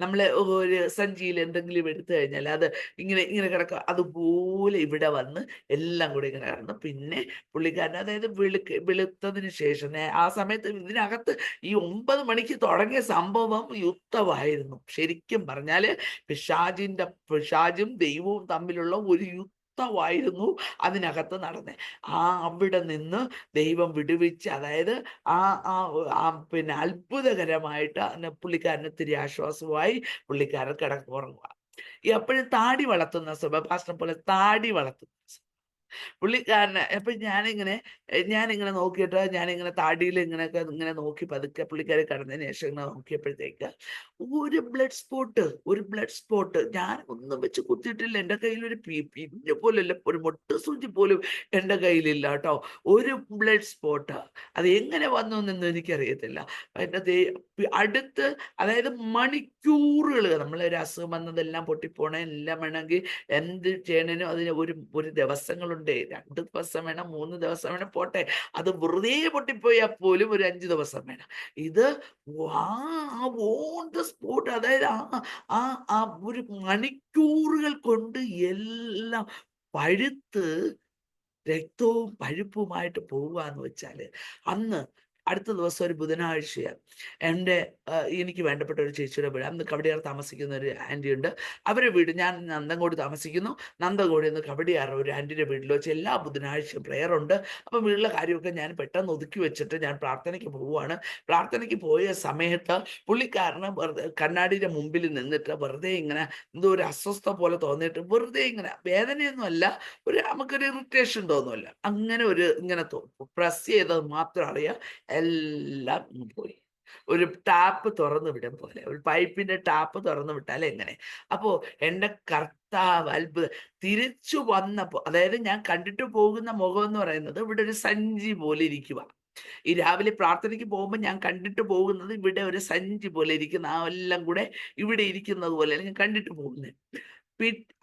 Speaker 2: നമ്മളെ ഒരു സഞ്ചിയിൽ എന്തെങ്കിലും എടുത്തു കഴിഞ്ഞാൽ അത് ഇങ്ങനെ കിടക്കുക, അതുപോലെ ഇവിടെ വന്ന് എല്ലാം കൂടി ഇങ്ങനെ കിടന്നു. പിന്നെ പുള്ളിക്കാരൻ, അതായത് വെളുത്തതിന് ശേഷം ആ സമയത്ത് ഇതിനകത്ത് ഈ 9 മണിക്ക് തുടങ്ങിയ സംഭവം യുദ്ധമായിരുന്നു. ശരിക്കും പറഞ്ഞാല് പിശാചും ദൈവവും തമ്മിലുള്ള ഒരു യുദ്ധമായിരുന്നു അതിനകത്ത് നടന്നേ. അവിടെ നിന്ന് ദൈവം വിടുവിച്ച്, അതായത് പിന്നെ അത്ഭുതകരമായിട്ട് പുള്ളിക്കാരന് ഇത്തിരി ആശ്വാസമായി. പുള്ളിക്കാരൻ കിടന്നുറങ്ങുക. എപ്പോഴും താടി വളർത്തുന്ന സ്വഭാവം, പാസ്റ്റർ പോലെ താടി വളർത്തുന്ന പുള്ളിക്കാരനെ. അപ്പൊ ഞാനിങ്ങനെ നോക്കിയിട്ട്, ഞാനിങ്ങനെ താടിയിൽ ഇങ്ങനെ നോക്കി പതുക്കെ പുള്ളിക്കാരെ കടന്നതിന് ശേഷം ഇങ്ങനെ നോക്കിയപ്പോഴത്തേക്ക് ഒരു ബ്ലഡ് സ്പോട്ട് ഞാൻ ഒന്നും വെച്ച് കുത്തിയിട്ടില്ല. എൻ്റെ കയ്യിൽ ഒരു പിഞ്ഞ് പോലല്ല, ഒരു മൊട്ട് സൂചി പോലും എൻ്റെ കയ്യിലില്ല കേട്ടോ. ഒരു ബ്ലഡ് സ്പോട്ട്, അത് എങ്ങനെ വന്നു എന്നൊന്നും എനിക്കറിയത്തില്ല. എൻ്റെ അടുത്ത്, അതായത് മണിക്കൂറുകൾ, നമ്മളൊരു അസുഖം വന്നതെല്ലാം പൊട്ടിപ്പോണേ എല്ലാം വേണമെങ്കിൽ എന്ത് ചെയ്യണേനും അതിന് ഒരു ദിവസങ്ങളുണ്ട്, കൊണ്ട് 2 ദിവസം വേണം, 3 ദിവസം വേണം, പോട്ടെ, അത് വെറുതെ പൊട്ടിപ്പോയാൽ പോലും ഒരു 5 ദിവസം വേണം. ഇത് ഓൺ ദ സ്പോട്ട്, അതായത് ആ ആ ഒരു മണിക്കൂറുകൾ കൊണ്ട് എല്ലാം പഴുത്ത് രക്തവും പഴുപ്പുമായിട്ട് പോവുകയെന്ന് വെച്ചാല്, അന്ന് അടുത്ത ദിവസം ഒരു ബുധനാഴ്ചയാണ്. എനിക്ക് വേണ്ടപ്പെട്ട ഒരു ചേച്ചിയുടെ വീട്, അന്ന് കവടിയാർ താമസിക്കുന്ന ഒരു ആൻറ്റി ഉണ്ട്. അവരുടെ വീട്, ഞാൻ നന്തൻകോട് താമസിക്കുന്നു, നന്തൻകോടിൽ നിന്ന് കവടിയാർ ഒരു ആൻറ്റിയുടെ വീട്ടിൽ വെച്ച് എല്ലാ ബുധനാഴ്ചയും പ്രെയർ ഉണ്ട്. അപ്പം വീട്ടിലെ കാര്യമൊക്കെ ഞാൻ പെട്ടെന്ന് ഒതുക്കി വെച്ചിട്ട് ഞാൻ പ്രാർത്ഥനയ്ക്ക് പോവുകയാണ്. പ്രാർത്ഥനയ്ക്ക് പോയ സമയത്ത് പുള്ളിക്കാരന് വെറുതെ കണ്ണാടിയുടെ മുമ്പിൽ നിന്നിട്ട് വെറുതെ ഇങ്ങനെ എന്തോ ഒരു അസ്വസ്ഥ പോലെ തോന്നിയിട്ട്, വെറുതെ ഇങ്ങനെ, വേദനയൊന്നും അല്ല, നമുക്കൊരു ഇറിറ്റേഷൻ തോന്നുമല്ലോ, അങ്ങനെ ഒരു ഇങ്ങനെ പ്രസ് ചെയ്തത് മാത്രം അറിയാം, എല്ലാം പോയി. ഒരു ടാപ്പ് തുറന്നു വിടും പോലെ, ഒരു പൈപ്പിന്റെ ടാപ്പ് തുറന്നു വിട്ടാൽ എങ്ങനെ. അപ്പോ എന്റെ കർത്താവ് അത്ഭുതം. തിരിച്ചു വന്നപ്പോ, അതായത് ഞാൻ കണ്ടിട്ട് പോകുന്ന മുഖം എന്ന് പറയുന്നത് ഇവിടെ ഒരു സഞ്ചി പോലെ ഇരിക്കുക. ഈ രാവിലെ പ്രാർത്ഥനയ്ക്ക് പോകുമ്പോൾ ഞാൻ കണ്ടിട്ട് പോകുന്നത് ഇവിടെ ഒരു സഞ്ചി പോലെ ഇരിക്കുന്ന, ആ എല്ലാം കൂടെ ഇവിടെ ഇരിക്കുന്നത് പോലെ ഞാൻ കണ്ടിട്ട് പോകുന്നത്.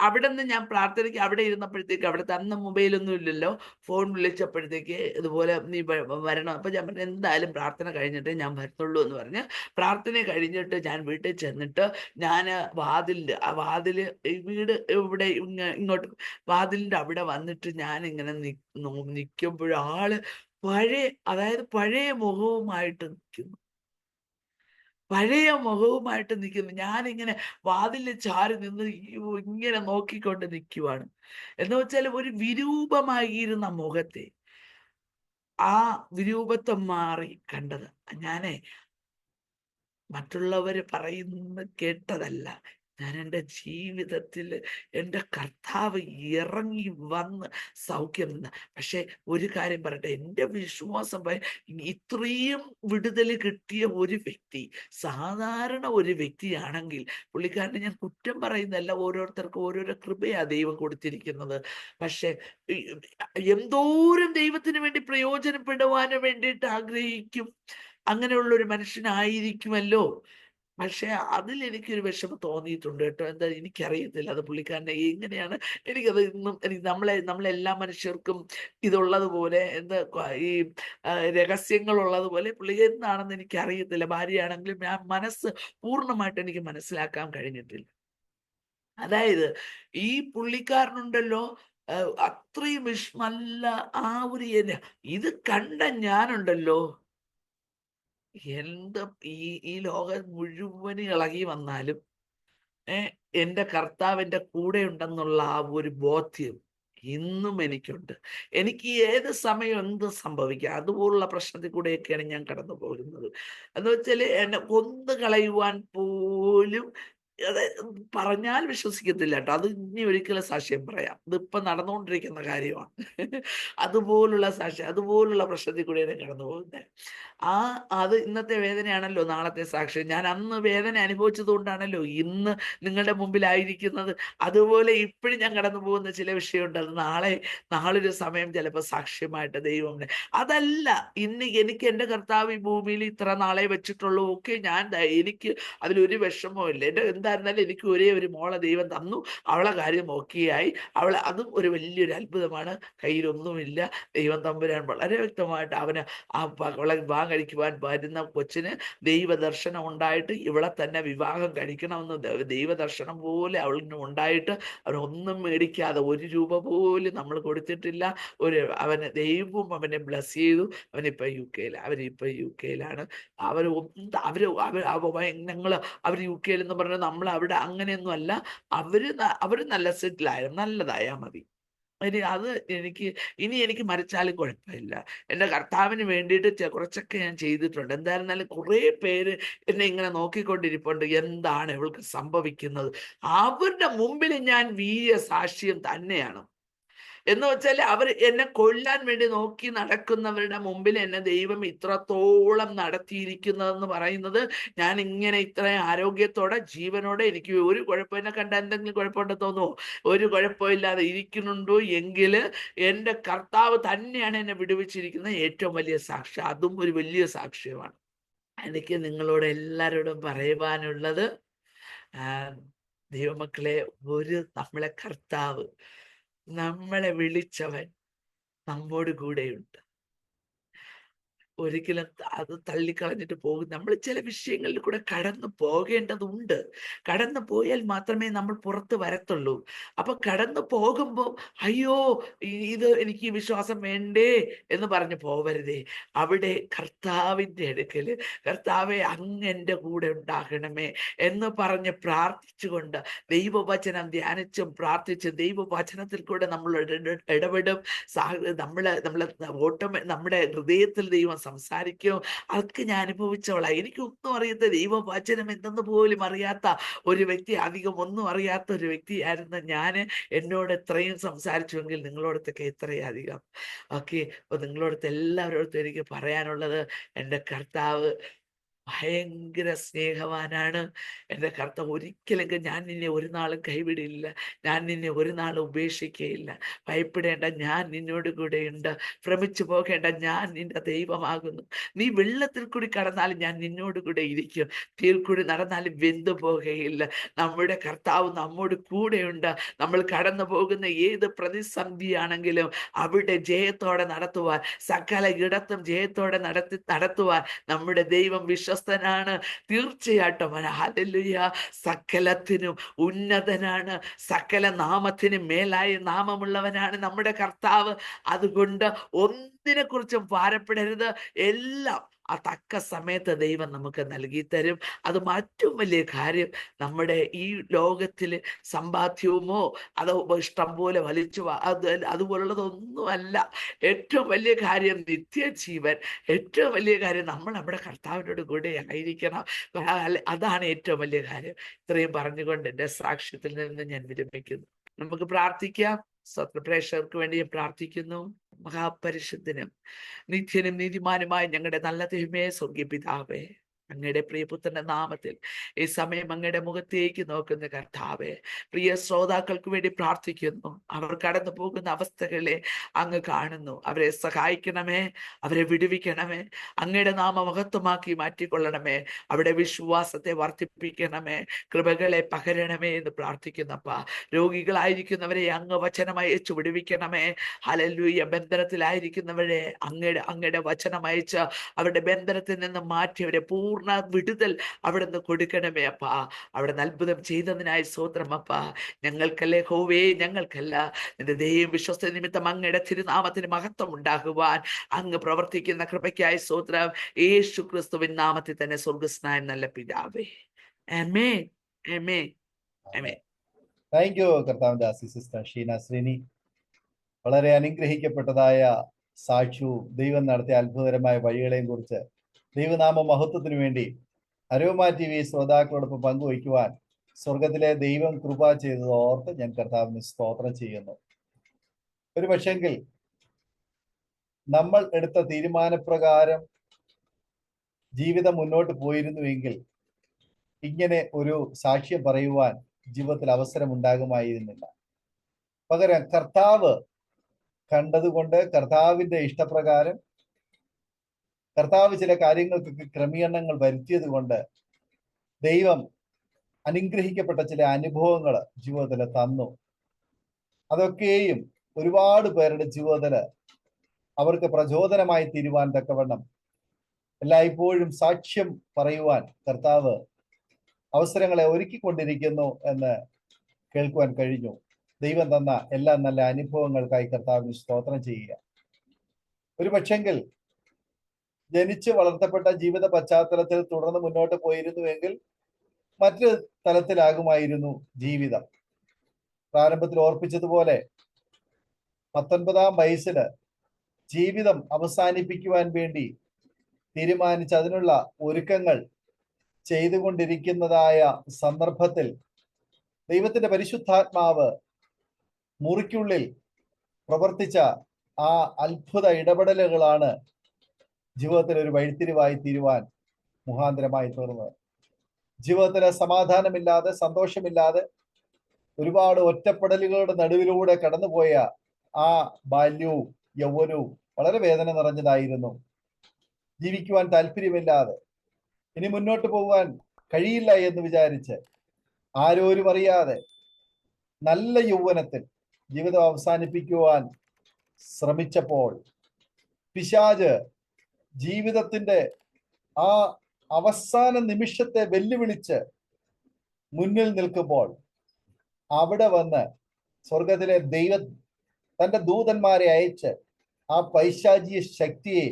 Speaker 2: അവിടെ നിന്ന് ഞാൻ പ്രാർത്ഥനയ്ക്ക് അവിടെ ഇരുന്നപ്പോഴത്തേക്ക്, അവിടുത്തെ അന്ന് മൊബൈലൊന്നും ഇല്ലല്ലോ, ഫോൺ വിളിച്ചപ്പോഴത്തേക്ക് ഇതുപോലെ നീ വരണം. അപ്പം ഞാൻ പറഞ്ഞു എന്തായാലും പ്രാർത്ഥന കഴിഞ്ഞിട്ടേ ഞാൻ വരത്തുള്ളൂ എന്ന് പറഞ്ഞ് പ്രാർത്ഥന കഴിഞ്ഞിട്ട് ഞാൻ വീട്ടിൽ ചെന്നിട്ട് ഞാൻ ആ വാതിൽ, ഈ വീട് ഇവിടെ ഇങ്ങോട്ട് വാതിലിൻ്റെ അവിടെ വന്നിട്ട് ഞാൻ ഇങ്ങനെ നിൽക്കുമ്പോൾ ആള് അതായത് പഴയ മുഖവുമായിട്ട് നിൽക്കുന്നു. ഞാനിങ്ങനെ വാതിലിൽ ചാരി നിന്ന് ഇങ്ങനെ നോക്കിക്കൊണ്ട് നിൽക്കുവാണ്. എന്ന് വെച്ചാൽ ഒരു വിരൂപമായിരുന്ന മുഖത്തെ ആ വിരൂപത്തെ മാറി കണ്ടത്. ഞാനേ മറ്റുള്ളവര് പറയുന്നത് കേട്ടതല്ല, ഞാൻ എൻ്റെ ജീവിതത്തിൽ എൻ്റെ കർത്താവ് ഇറങ്ങി വന്ന് സൗഖ്യം നിന്ന്. പക്ഷെ ഒരു കാര്യം പറയട്ടെ, എൻ്റെ വിശ്വാസം ഇത്രയും വിടുതൽ കിട്ടിയ ഒരു വ്യക്തി, സാധാരണ ഒരു വ്യക്തിയാണെങ്കിൽ, പുള്ളിക്കാരനെ ഞാൻ കുറ്റം പറയുന്നതല്ല, ഓരോരുത്തർക്കും ഓരോരോ കൃപയാ ദൈവം കൊടുത്തിരിക്കുന്നത്. പക്ഷെ എന്തോരം ദൈവത്തിന് വേണ്ടി പ്രയോജനപ്പെടുവാനും വേണ്ടിയിട്ട് ആഗ്രഹിക്കും, അങ്ങനെയുള്ള ഒരു മനുഷ്യനായിരിക്കുമല്ലോ. പക്ഷെ അതിൽ എനിക്കൊരു വിഷമം തോന്നിയിട്ടുണ്ട് കേട്ടോ. എന്താ എനിക്കറിയത്തില്ല, അത് പുള്ളിക്കാരനെ എങ്ങനെയാണ്, എനിക്കത് ഇന്നും നമ്മളെല്ലാ മനുഷ്യർക്കും ഇതുള്ളതുപോലെ, ഈ രഹസ്യങ്ങൾ ഉള്ളതുപോലെ പുള്ളി എന്താണെന്ന് എനിക്കറിയത്തില്ല. ഭാര്യയാണെങ്കിലും ഞാൻ പൂർണ്ണമായിട്ട് എനിക്ക് മനസ്സിലാക്കാൻ കഴിഞ്ഞിട്ടില്ല. അതായത് ഈ പുള്ളിക്കാരനുണ്ടല്ലോ, അത്രയും നല്ല ആ ഒരു ഇത് കണ്ട ഞാനുണ്ടല്ലോ, ഈ ലോകം മുഴുവനും ഇളകി വന്നാലും എൻ്റെ കർത്താവ് എൻ്റെ കൂടെ ഉണ്ടെന്നുള്ള ആ ഒരു ബോധ്യം ഇന്നും എനിക്കുണ്ട്. എനിക്ക് ഏത് സമയം എന്ത് സംഭവിക്കാം, അതുപോലുള്ള പ്രശ്നത്തിൽ കൂടെയൊക്കെയാണ് ഞാൻ കടന്നു പോകുന്നത്. എന്ന് വെച്ചാൽ എന്നെ കൊന്നു കളയുവാൻ പോലും, അത് പറഞ്ഞാൽ വിശ്വസിക്കത്തില്ല കേട്ടോ, അത് ഇനി ഒരിക്കലും സാക്ഷ്യം പറയാം, ഇതിപ്പൊ നടന്നുകൊണ്ടിരിക്കുന്ന കാര്യമാണ്. അതുപോലുള്ള സാക്ഷ്യം, അതുപോലുള്ള പ്രശ്നത്തിൽ കൂടെയാണ് കടന്നു പോകുന്നത്. അത് ഇന്നത്തെ വേദനയാണല്ലോ നാളത്തെ സാക്ഷ്യം. ഞാൻ അന്ന് വേദന അനുഭവിച്ചത് കൊണ്ടാണല്ലോ ഇന്ന് നിങ്ങളുടെ മുമ്പിലായിരിക്കുന്നത്. അതുപോലെ ഇപ്പോഴും ഞാൻ കടന്നു പോകുന്ന ചില വിഷയമുണ്ട്, അത് നാളൊരു സമയം ചിലപ്പോൾ സാക്ഷ്യമായിട്ട് ദൈവം. അതല്ല, എനിക്ക് എൻ്റെ കർത്താവ് ഈ ഭൂമിയിൽ ഇത്ര നാളെ വെച്ചിട്ടുള്ളൂ, ഓക്കെ, എനിക്ക് അതിലൊരു വിഷമവും ഇല്ല. എന്തായിരുന്നാലും എനിക്ക് ഒരേ ഒരു മോളെ ദൈവം തന്നു, അവളെ കാര്യം ഓക്കെയായി. അതും ഒരു വലിയൊരു അത്ഭുതമാണ്. കയ്യിലൊന്നുമില്ല, ദൈവം തമ്പുരാൻ വളരെ വ്യക്തമായിട്ട് അവന് അവളെ വിവാഹം കഴിക്കുവാൻ വരുന്ന കൊച്ചിന് ദൈവദർശനം ഉണ്ടായിട്ട് ഇവളെ തന്നെ വിവാഹം കഴിക്കണമെന്ന് ദൈവദർശനം പോലെ അവളിന് ഉണ്ടായിട്ട് അവനൊന്നും മേടിക്കാതെ, 1 രൂപ പോലും നമ്മൾ കൊടുത്തിട്ടില്ല. ദൈവം അവനെ ബ്ലസ് ചെയ്തു. അവനിപ്പോൾ യു കെയിലാണ്. അവർ യു കെയിൽ എന്ന് പറഞ്ഞാൽ നമ്മൾ അവിടെ അങ്ങനെയൊന്നും അല്ല. അവര് നല്ല സെറ്റിലായാലും നല്ലതായാൽ മതി. എനിക്ക് മരിച്ചാലും കുഴപ്പമില്ല. എൻ്റെ കർത്താവിന് വേണ്ടിയിട്ട് കുറച്ചൊക്കെ ഞാൻ ചെയ്തിട്ടുണ്ട്. എന്തായിരുന്നാലും കുറേ പേര് എന്നെ ഇങ്ങനെ നോക്കിക്കൊണ്ടിരിപ്പുണ്ട്, എന്താണ് ഇവൾക്ക് സംഭവിക്കുന്നത്. അവരുടെ മുമ്പിൽ ഞാൻ വീര്യ സാക്ഷ്യം തന്നെയാണ്. എന്ന് വെച്ചാൽ അവർ എന്നെ കൊല്ലാൻ വേണ്ടി നോക്കി നടക്കുന്നവരുടെ മുമ്പിൽ എന്നെ ദൈവം ഇത്രത്തോളം നടത്തിയിരിക്കുന്നതെന്ന് പറയുന്നത്, ഞാൻ ഇങ്ങനെ ഇത്രയും ആരോഗ്യത്തോടെ ജീവനോടെ, എനിക്ക് ഒരു കുഴപ്പമില്ല, കണ്ട എന്തെങ്കിലും കുഴപ്പമുണ്ടെന്ന് തോന്നുമോ? ഒരു കുഴപ്പമില്ലാതെ ഇരിക്കുന്നുണ്ടോ എങ്കിൽ എൻ്റെ കർത്താവ് തന്നെയാണ് എന്നെ വിടുവിച്ചിരിക്കുന്നത്. ഏറ്റവും വലിയ സാക്ഷ്യം, അതും ഒരു വലിയ സാക്ഷ്യമാണ്. എനിക്ക് നിങ്ങളോട് എല്ലാവരോടും പറയുവാനുള്ളത്, ദൈവമക്കളെ, നമ്മളെ കർത്താവ് നമ്മളെ വിളിച്ചവൻ നമ്മോട് കൂടെയുണ്ട്. ഒരിക്കലും അത് തള്ളിക്കളഞ്ഞിട്ട് പോകും. നമ്മൾ ചില വിഷയങ്ങളിൽ കൂടെ കടന്നു പോകേണ്ടതുണ്ട്. കടന്നു പോയാൽ മാത്രമേ നമ്മൾ പുറത്ത് വരത്തുള്ളൂ. അപ്പൊ കടന്നു പോകുമ്പോൾ അയ്യോ ഇത് എനിക്ക് ഈ വിശ്വാസം വേണ്ടേ എന്ന് പറഞ്ഞു പോവരുതേ. അവിടെ കർത്താവിൻ്റെ അടുക്കല് കർത്താവെ അങ്ങ് എൻ്റെ കൂടെ ഉണ്ടാകണമേ എന്ന് പറഞ്ഞ് പ്രാർത്ഥിച്ചുകൊണ്ട് ദൈവവചനം ധ്യാനിച്ചും പ്രാർത്ഥിച്ചും ദൈവവചനത്തിൽ കൂടെ നമ്മൾ ഇടപെടും. നമ്മളെ നമ്മുടെ ഹൃദയത്തിൽ ദൈവം സംസാരിക്കും. അതൊക്കെ ഞാൻ അനുഭവിച്ചവളാ. എനിക്കൊന്നും അറിയാത്ത ദൈവവചനം എന്തെന്ന് പോലും അറിയാത്ത ഒരു വ്യക്തി, അധികം ഒന്നും അറിയാത്ത ഒരു വ്യക്തിയായിരുന്ന ഞാൻ എന്നോട് എത്രയും സംസാരിച്ചുവെങ്കിൽ നിങ്ങളോടത്തൊക്കെ എത്രയും അധികം. ഓക്കെ, അപ്പൊ നിങ്ങളോടത്ത് എല്ലാവരോടത്തും എനിക്ക് പറയാനുള്ളത്, എൻ്റെ കർത്താവ് ഭയങ്കര സ്നേഹവാനാണ്. എൻ്റെ കർത്താവ് ഒരിക്കലെങ്കിലും ഞാൻ നിന്നെ ഒരു നാളും കൈവിടില്ല, ഞാൻ നിന്നെ ഒരു നാളും ഉപേക്ഷിക്കുകയില്ല. ഭയപ്പെടേണ്ട, ഞാൻ നിന്നോട് കൂടെയുണ്ട്. ഭ്രമിച്ചു പോകേണ്ട, ഞാൻ നിന്റെ ദൈവമാകുന്നു. നീ വെള്ളത്തിൽ കൂടി കടന്നാലും ഞാൻ നിന്നോട് കൂടെ ഇരിക്കും, തീയിൽ കൂടി നടന്നാലും വെന്തു പോകുകയില്ല. നമ്മുടെ കർത്താവ് നമ്മോട് കൂടെയുണ്ട്. നമ്മൾ കടന്നു പോകുന്ന ഏത് പ്രതിസന്ധിയാണെങ്കിലും അവിടെ ജയത്തോടെ നടത്തുവാൻ, സകല ഇടത്തും ജയത്തോടെ നടത്തുവാൻ നമ്മുടെ ദൈവം വിശ്വസ്തനാണ്. തീർച്ചയായിട്ടും ഹല്ലേലൂയ. സകലത്തിനും ഉന്നതനാണ്, സകല നാമത്തിനും മേലായ നാമമുള്ളവനാണ് നമ്മുടെ കർത്താവ്. അതുകൊണ്ട് ഒന്നിനെ കുറിച്ചും ഭാരപ്പെടരുത്. എല്ലാം ആ തക്ക സമയത്ത് ദൈവം നമുക്ക് നൽകി തരും. അത് ഏറ്റവും വലിയ കാര്യം. നമ്മുടെ ഈ ലോകത്തിൽ സമ്പാദ്യവുമോ അതോ ഇഷ്ടം പോലെ വലിച്ചു അതുപോലുള്ളതൊന്നുമല്ല. ഏറ്റവും വലിയ കാര്യം നിത്യജീവൻ. ഏറ്റവും വലിയ കാര്യം നമ്മൾ നമ്മുടെ കർത്താവിനോട് കൂടെ ആയിരിക്കണം. അതാണ് ഏറ്റവും വലിയ കാര്യം. ഇത്രയും പറഞ്ഞുകൊണ്ട് എൻ്റെ സാക്ഷ്യത്തിൽ നിന്ന് ഞാൻ വിരമിക്കുന്നു. നമുക്ക് പ്രാർത്ഥിക്കാം. സ്വപ്നപ്രേക്ഷകർക്ക് വേണ്ടി പ്രാർത്ഥിക്കുന്നു. മഹാപരിശുദ്ധനും നിത്യനും നീതിമാനുമായ ഞങ്ങളുടെ നല്ല ദൈവമേ, സ്വർഗീയ പിതാവേ, അങ്ങയുടെ പ്രിയപുത്രന്റെ നാമത്തിൽ ഈ സമയം അങ്ങയുടെ മുഖത്തേക്ക് നോക്കുന്ന കർത്താവേ, പ്രിയ ശ്രോതാക്കൾക്ക് വേണ്ടി പ്രാർത്ഥിക്കുന്നു. അവർ കടന്നു പോകുന്ന അവസ്ഥകളെ അങ്ങ് കാണുന്നു. അവരെ സഹായിക്കണമേ, അവരെ വിടുവിക്കണമേ, അങ്ങയുടെ നാമ മഹത്വമാക്കി മാറ്റിക്കൊള്ളണമേ, അവിടെ വിശ്വാസത്തെ വർദ്ധിപ്പിക്കണമേ, കൃപകളെ പകരണമേ എന്ന് പ്രാർത്ഥിക്കുന്നപ്പ. രോഗികളായിരിക്കുന്നവരെ അങ്ങ് വചനം അയച്ചു വിടുവിക്കണമേ. ഹല്ലേലൂയ. ബന്ധനത്തിലായിരിക്കുന്നവരെ അങ്ങയുടെ വചനം അയച്ച് അവരുടെ ബന്ധനത്തിൽ നിന്ന് മാറ്റി അവരെ പൂർണ്ണ വിടുതൽ അവിടെ നിന്ന് കൊടുക്കണമേ അപ്പ. അവിടെ അത്ഭുതം ചെയ്തതിനായി സ്തോത്രം അപ്പ. ഞങ്ങൾക്കല്ലേ ഹോവേ, ഞങ്ങൾക്കല്ല, നിന്റെ ദൈവം വിശ്വസ്ത നിമിത്തം അങ്ങയുടെ തിരുനാമത്തിന് മഹത്വം ഉണ്ടാകുവാൻ അങ്ങ് പ്രവർത്തിക്കുന്ന കൃപയ്ക്കായി സ്തോത്രം. യേശു ക്രിസ്തുവിൻ നാമത്തിൽ തന്നെ സ്വർഗസ്നായ നല്ല പിതാവേ. ആമേൻ, ആമേൻ, ആമേൻ.
Speaker 1: താങ്ക് യു കർത്താവിന്റെ ദാസി സിസ്റ്റർ ഷീന ശ്രീനി. വളരെ അനുഗ്രഹിക്കപ്പെട്ടതായ സാക്ഷ്യവും ദൈവം നടത്തിയ അത്ഭുതകരമായ വഴികളെയും കുറിച്ച് ദൈവനാമ മഹത്വത്തിനു വേണ്ടി അരോമ TV ശ്രോതാക്കളോടൊപ്പം പങ്കുവയ്ക്കുവാൻ സ്വർഗത്തിലെ ദൈവം കൃപ ചെയ്തത് ഓർത്ത് ഞാൻ കർത്താവിന് സ്തോത്രം ചെയ്യുന്നു. ഒരു പക്ഷെങ്കിൽ നമ്മൾ എടുത്ത തീരുമാനപ്രകാരം ജീവിതം മുന്നോട്ട് പോയിരുന്നുവെങ്കിൽ ഇങ്ങനെ ഒരു സാക്ഷ്യം പറയുവാൻ ജീവിതത്തിൽ അവസരം ഉണ്ടാകുമായിരുന്നില്ല. പകരം കർത്താവ് കണ്ടതുകൊണ്ട്, കർത്താവിന്റെ ഇഷ്ടപ്രകാരം കർത്താവ് ചില കാര്യങ്ങൾക്കൊക്കെ ക്രമീകരണങ്ങൾ വരുത്തിയത് കൊണ്ട് ദൈവം അനുഗ്രഹിക്കപ്പെട്ട ചില അനുഭവങ്ങൾ ജീവിതത്തിൽ തന്നു. അതൊക്കെയും ഒരുപാട് പേരുടെ ജീവിതത്തിൽ അവർക്ക് പ്രചോദനമായി തീരുവാൻ തക്കവണ്ണം എല്ലായ്പ്പോഴും സാക്ഷ്യം പറയുവാൻ കർത്താവ് അവസരങ്ങളെ ഒരുക്കിക്കൊണ്ടിരിക്കുന്നു എന്ന് കേൾക്കുവാൻ കഴിഞ്ഞു. ദൈവം തന്ന എല്ലാ നല്ല അനുഭവങ്ങൾക്കായി കർത്താവിന് സ്തോത്രം ചെയ്യുക. ഒരു പക്ഷെങ്കിൽ ജനിച്ച് വളർത്തപ്പെട്ട ജീവിത പശ്ചാത്തലത്തിൽ തുടർന്ന് മുന്നോട്ട് പോയിരുന്നുവെങ്കിൽ മറ്റു തലത്തിലാകുമായിരുന്നു ജീവിതം. പ്രാരംഭത്തിൽ ഓർപ്പിച്ചതുപോലെ 19-ാം വയസ്സിൽ ജീവിതം അവസാനിപ്പിക്കുവാൻ വേണ്ടി തീരുമാനിച്ച് അതിനുള്ള ഒരുക്കങ്ങൾ ചെയ്തുകൊണ്ടിരിക്കുന്നതായ സന്ദർഭത്തിൽ ദൈവത്തിന്റെ പരിശുദ്ധാത്മാവ് മുറിക്കുള്ളിൽ പ്രവർത്തിച്ച ആ അത്ഭുത ഇടപെടലുകളാണ് ജീവിതത്തിൽ ഒരു വഴിത്തിരിവായി തീരുവാൻ മുഖാന്തരമായി തീർന്നത്. ജീവിതത്തിലെ സമാധാനമില്ലാതെ, സന്തോഷമില്ലാതെ, ഒരുപാട് ഒറ്റപ്പെടലുകളുടെ നടുവിലൂടെ കടന്നുപോയ ആ ബാല്യവും യൗവനവും വളരെ വേദന നിറഞ്ഞതായിരുന്നു. ജീവിക്കുവാൻ താല്പര്യമില്ലാതെ, ഇനി മുന്നോട്ട് പോകാൻ കഴിയില്ല എന്ന് വിചാരിച്ച്, ആരോരും അറിയാതെ നല്ല യൗവനത്തിൽ ജീവിതം അവസാനിപ്പിക്കുവാൻ ശ്രമിച്ചപ്പോൾ പിശാച് ജീവിതത്തിന്റെ ആ അവസാന നിമിഷത്തെ വെല്ലുവിളിച്ച് മുന്നിൽ നിൽക്കുമ്പോൾ അവിടെ വന്ന് സ്വർഗത്തിലെ ദൈവം തന്റെ ദൂതന്മാരെ അയച്ച് ആ പൈശാചിക ശക്തിയെ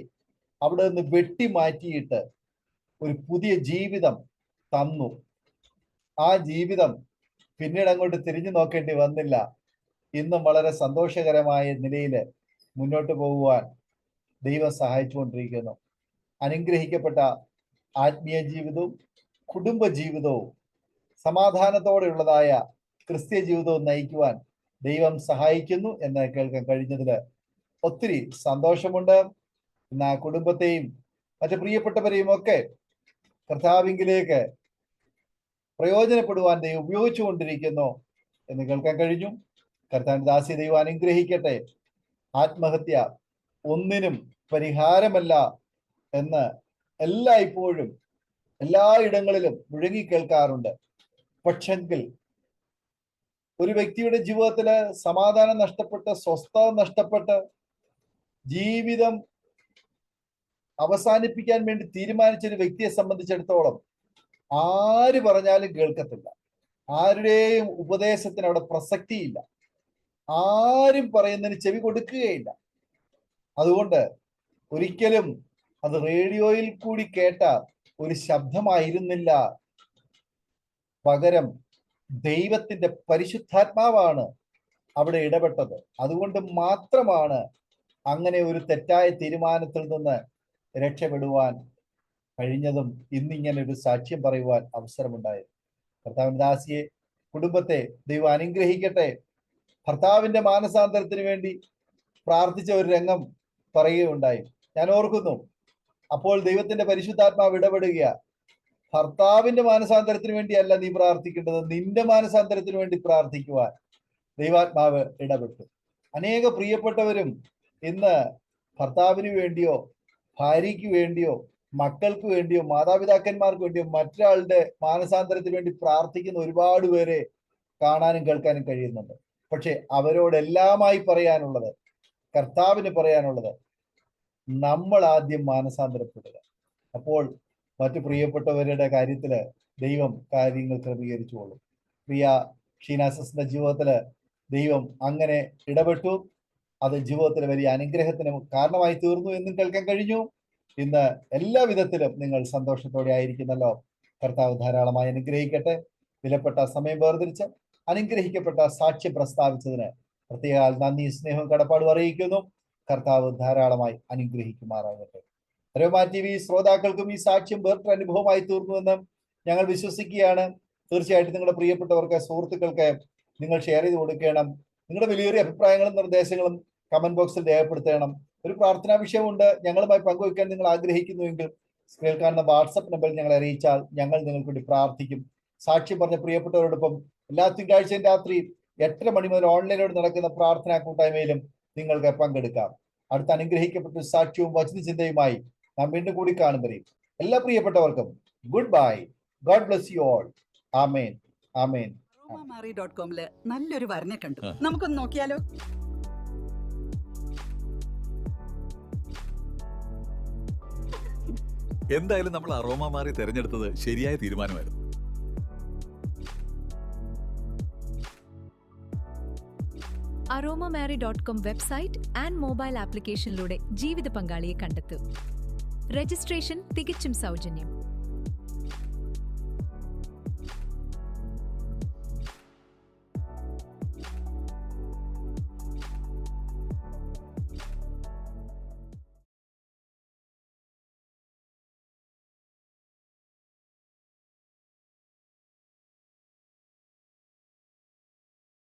Speaker 1: അവിടെ നിന്ന് വെട്ടിമാറ്റിയിട്ട് ഒരു പുതിയ ജീവിതം തന്നു. ആ ജീവിതം പിന്നീട് അങ്ങോട്ട് തിരിഞ്ഞു നോക്കേണ്ടി വന്നില്ല. ഇന്നും വളരെ സന്തോഷകരമായ നിലയിൽ മുന്നോട്ട് പോകുവാൻ ദൈവം സഹായിച്ചുകൊണ്ടിരിക്കുന്നു. അനുഗ്രഹിക്കപ്പെട്ട ആത്മീയ ജീവിതവും കുടുംബ ജീവിതവും സമാധാനത്തോടെയുള്ളതായ ക്രിസ്ത്യ ജീവിതവും നയിക്കുവാൻ ദൈവം സഹായിക്കുന്നു എന്ന് കേൾക്കാൻ കഴിഞ്ഞതിൽ ഒത്തിരി സന്തോഷമുണ്ട്. ഇന്ന് ആ കുടുംബത്തെയും മറ്റു പ്രിയപ്പെട്ടവരെയും ഒക്കെ കർത്താവിങ്കിലേക്ക് പ്രയോജനപ്പെടുവാൻ ദൈവം ഉപയോഗിച്ചുകൊണ്ടിരിക്കുന്നു എന്ന് കേൾക്കാൻ കഴിഞ്ഞു. കർത്താവിന്റെ ദാസി ദൈവം അനുഗ്രഹിക്കട്ടെ. ആത്മഹത്യ ഒന്നിനും പരിഹാരമല്ല എന്ന് എല്ലായ്പ്പോഴും എല്ലായിടങ്ങളിലും മുഴങ്ങി കേൾക്കാറുണ്ട്. പക്ഷെങ്കിൽ ഒരു വ്യക്തിയുടെ ജീവിതത്തില് സമാധാനം നഷ്ടപ്പെട്ട്, സ്വസ്ഥത നഷ്ടപ്പെട്ട്, ജീവിതം അവസാനിപ്പിക്കാൻ വേണ്ടി തീരുമാനിച്ച ഒരു വ്യക്തിയെ സംബന്ധിച്ചിടത്തോളം ആര് പറഞ്ഞാലും കേൾക്കത്തില്ല. ആരുടെയും ഉപദേശത്തിന് അവിടെ പ്രസക്തിയില്ല. ആരും പറയുന്നതിന് ചെവി കൊടുക്കുകയില്ല. അതുകൊണ്ട് ഒരിക്കലും അത് റേഡിയോയിൽ കൂടി കേട്ട ഒരു ശബ്ദമായിരുന്നില്ല. പകരം ദൈവത്തിന്റെ പരിശുദ്ധാത്മാവാണ് അവിടെ ഇടപെട്ടത്. അതുകൊണ്ട് മാത്രമാണ് അങ്ങനെ ഒരു തെറ്റായ തീരുമാനത്തിൽ നിന്ന് രക്ഷപ്പെടുവാൻ കഴിഞ്ഞതും ഇന്നിങ്ങനെ ഒരു സാക്ഷ്യം പറയുവാൻ അവസരമുണ്ടായത്. കർത്താവിന്റെ ദാസിയെ, കുടുംബത്തെ ദൈവം അനുഗ്രഹിക്കട്ടെ. ഭർത്താവിന്റെ മാനസാന്തരത്തിന് വേണ്ടി പ്രാർത്ഥിച്ച ഒരു രംഗം പറയുകയുണ്ടായി. ഞാൻ ഓർക്കുന്നു, അപ്പോൾ ദൈവത്തിന്റെ പരിശുദ്ധാത്മാവ് ഇടപെടുക, ഭർത്താവിന്റെ മാനസാന്തരത്തിന് വേണ്ടിയല്ല നീ പ്രാർത്ഥിക്കേണ്ടത്, നിന്റെ മാനസാന്തരത്തിന് വേണ്ടി പ്രാർത്ഥിക്കുവാൻ ദൈവാത്മാവ് ഇടപെട്ടു. അനേക പ്രിയപ്പെട്ടവരും ഇന്ന് ഭർത്താവിന് വേണ്ടിയോ ഭാര്യയ്ക്ക് വേണ്ടിയോ മക്കൾക്ക് വേണ്ടിയോ മാതാപിതാക്കന്മാർക്ക് വേണ്ടിയോ മറ്റൊരാളുടെ മാനസാന്തരത്തിന് വേണ്ടി പ്രാർത്ഥിക്കുന്ന ഒരുപാട് പേരെ കാണാനും കേൾക്കാനും കഴിയുന്നുണ്ട്. പക്ഷെ അവരോടെല്ലാമായി പറയാനുള്ളത്, കർത്താവിന് പറയാനുള്ളത്, നമ്മൾ ആദ്യം മാനസാന്തരപ്പെടുക. അപ്പോൾ മറ്റു പ്രിയപ്പെട്ടവരുടെ കാര്യത്തില് ദൈവം കാര്യങ്ങൾ ക്രമീകരിച്ചുകൊള്ളും. പ്രിയ ഷീനാസിന്റെ ജീവിതത്തില് ദൈവം അങ്ങനെ ഇടപെട്ടു. അത് ജീവിതത്തിൽ വലിയ അനുഗ്രഹത്തിന് കാരണമായി തീർന്നു എന്നും കേൾക്കാൻ കഴിഞ്ഞു. ഇന്ന് എല്ലാ വിധത്തിലും നിങ്ങൾ സന്തോഷത്തോടെ ആയിരിക്കുന്നല്ലോ. കർത്താവ് ധാരാളമായി അനുഗ്രഹിക്കട്ടെ. വിലപ്പെട്ട സമയം വേർതിരിച്ച് അനുഗ്രഹിക്കപ്പെട്ട സാക്ഷ്യം പ്രസ്താവിച്ചതിന് പ്രത്യേക നന്ദി, സ്നേഹവും കടപ്പാടും അറിയിക്കുന്നു. കർത്താവ് ധാരാളമായി അനുഗ്രഹിക്കുമാറാകട്ടെ. അരോമ TV ശ്രോതാക്കൾക്കും ഈ സാക്ഷ്യം വേറിട്ട അനുഭവമായി തീർന്നുവെന്ന് ഞങ്ങൾ വിശ്വസിക്കുകയാണ്. തീർച്ചയായിട്ടും നിങ്ങളുടെ പ്രിയപ്പെട്ടവർക്ക്, സുഹൃത്തുക്കൾക്ക് നിങ്ങൾ ഷെയർ ചെയ്ത് കൊടുക്കണം. നിങ്ങളുടെ വലിയൊരു അഭിപ്രായങ്ങളും നിർദ്ദേശങ്ങളും കമന്റ് ബോക്സിൽ രേഖപ്പെടുത്തണം. ഒരു പ്രാർത്ഥനാ വിഷയമുണ്ട്, ഞങ്ങളുമായി പങ്കുവയ്ക്കാൻ നിങ്ങൾ ആഗ്രഹിക്കുന്നുവെങ്കിൽ സ്ക്രീനിൽ കാണുന്ന വാട്സപ്പ് നമ്പറിൽ ഞങ്ങളെ അറിയിച്ചാൽ ഞങ്ങൾ നിങ്ങൾക്ക് വേണ്ടി പ്രാർത്ഥിക്കും. സാക്ഷ്യം പറഞ്ഞ പ്രിയപ്പെട്ടവരോടൊപ്പം എല്ലാ തിങ്കളാഴ്ചയും രാത്രി 8:30 മണി മുതൽ ഓൺലൈനിലൂടെ നടക്കുന്ന പ്രാർത്ഥനാ കൂട്ടായ്മയിലും നിങ്ങൾക്ക് പങ്കെടുക്കാം. അടുത്ത അനുഗ്രഹിക്കപ്പെട്ട സാക്ഷ്യവും വചനചിന്തയുമായി നാം വീണ്ടും കൂടി കാണുമ്പോഴേ എല്ലാ പ്രിയപ്പെട്ടവർക്കും good bye. God bless you all. Amen, amen.
Speaker 5: aromamary.com നല്ലൊരു വരനെ കണ്ടു. നമുക്കൊന്ന് നോക്കിയാലോ?
Speaker 4: എന്തായാലും നമ്മൾ അറോമ മാറി തിരഞ്ഞെടുത്തത് ശരിയായ തീരുമാനമായിരുന്നു.
Speaker 3: aromamary.com വെബ്സൈറ്റ് ആൻഡ് മൊബൈൽ ആപ്ലിക്കേഷനിലൂടെ ജീവിത പങ്കാളിയെ കണ്ടെത്തൂ. രജിസ്ട്രേഷൻ തികച്ചും സൗജന്യം.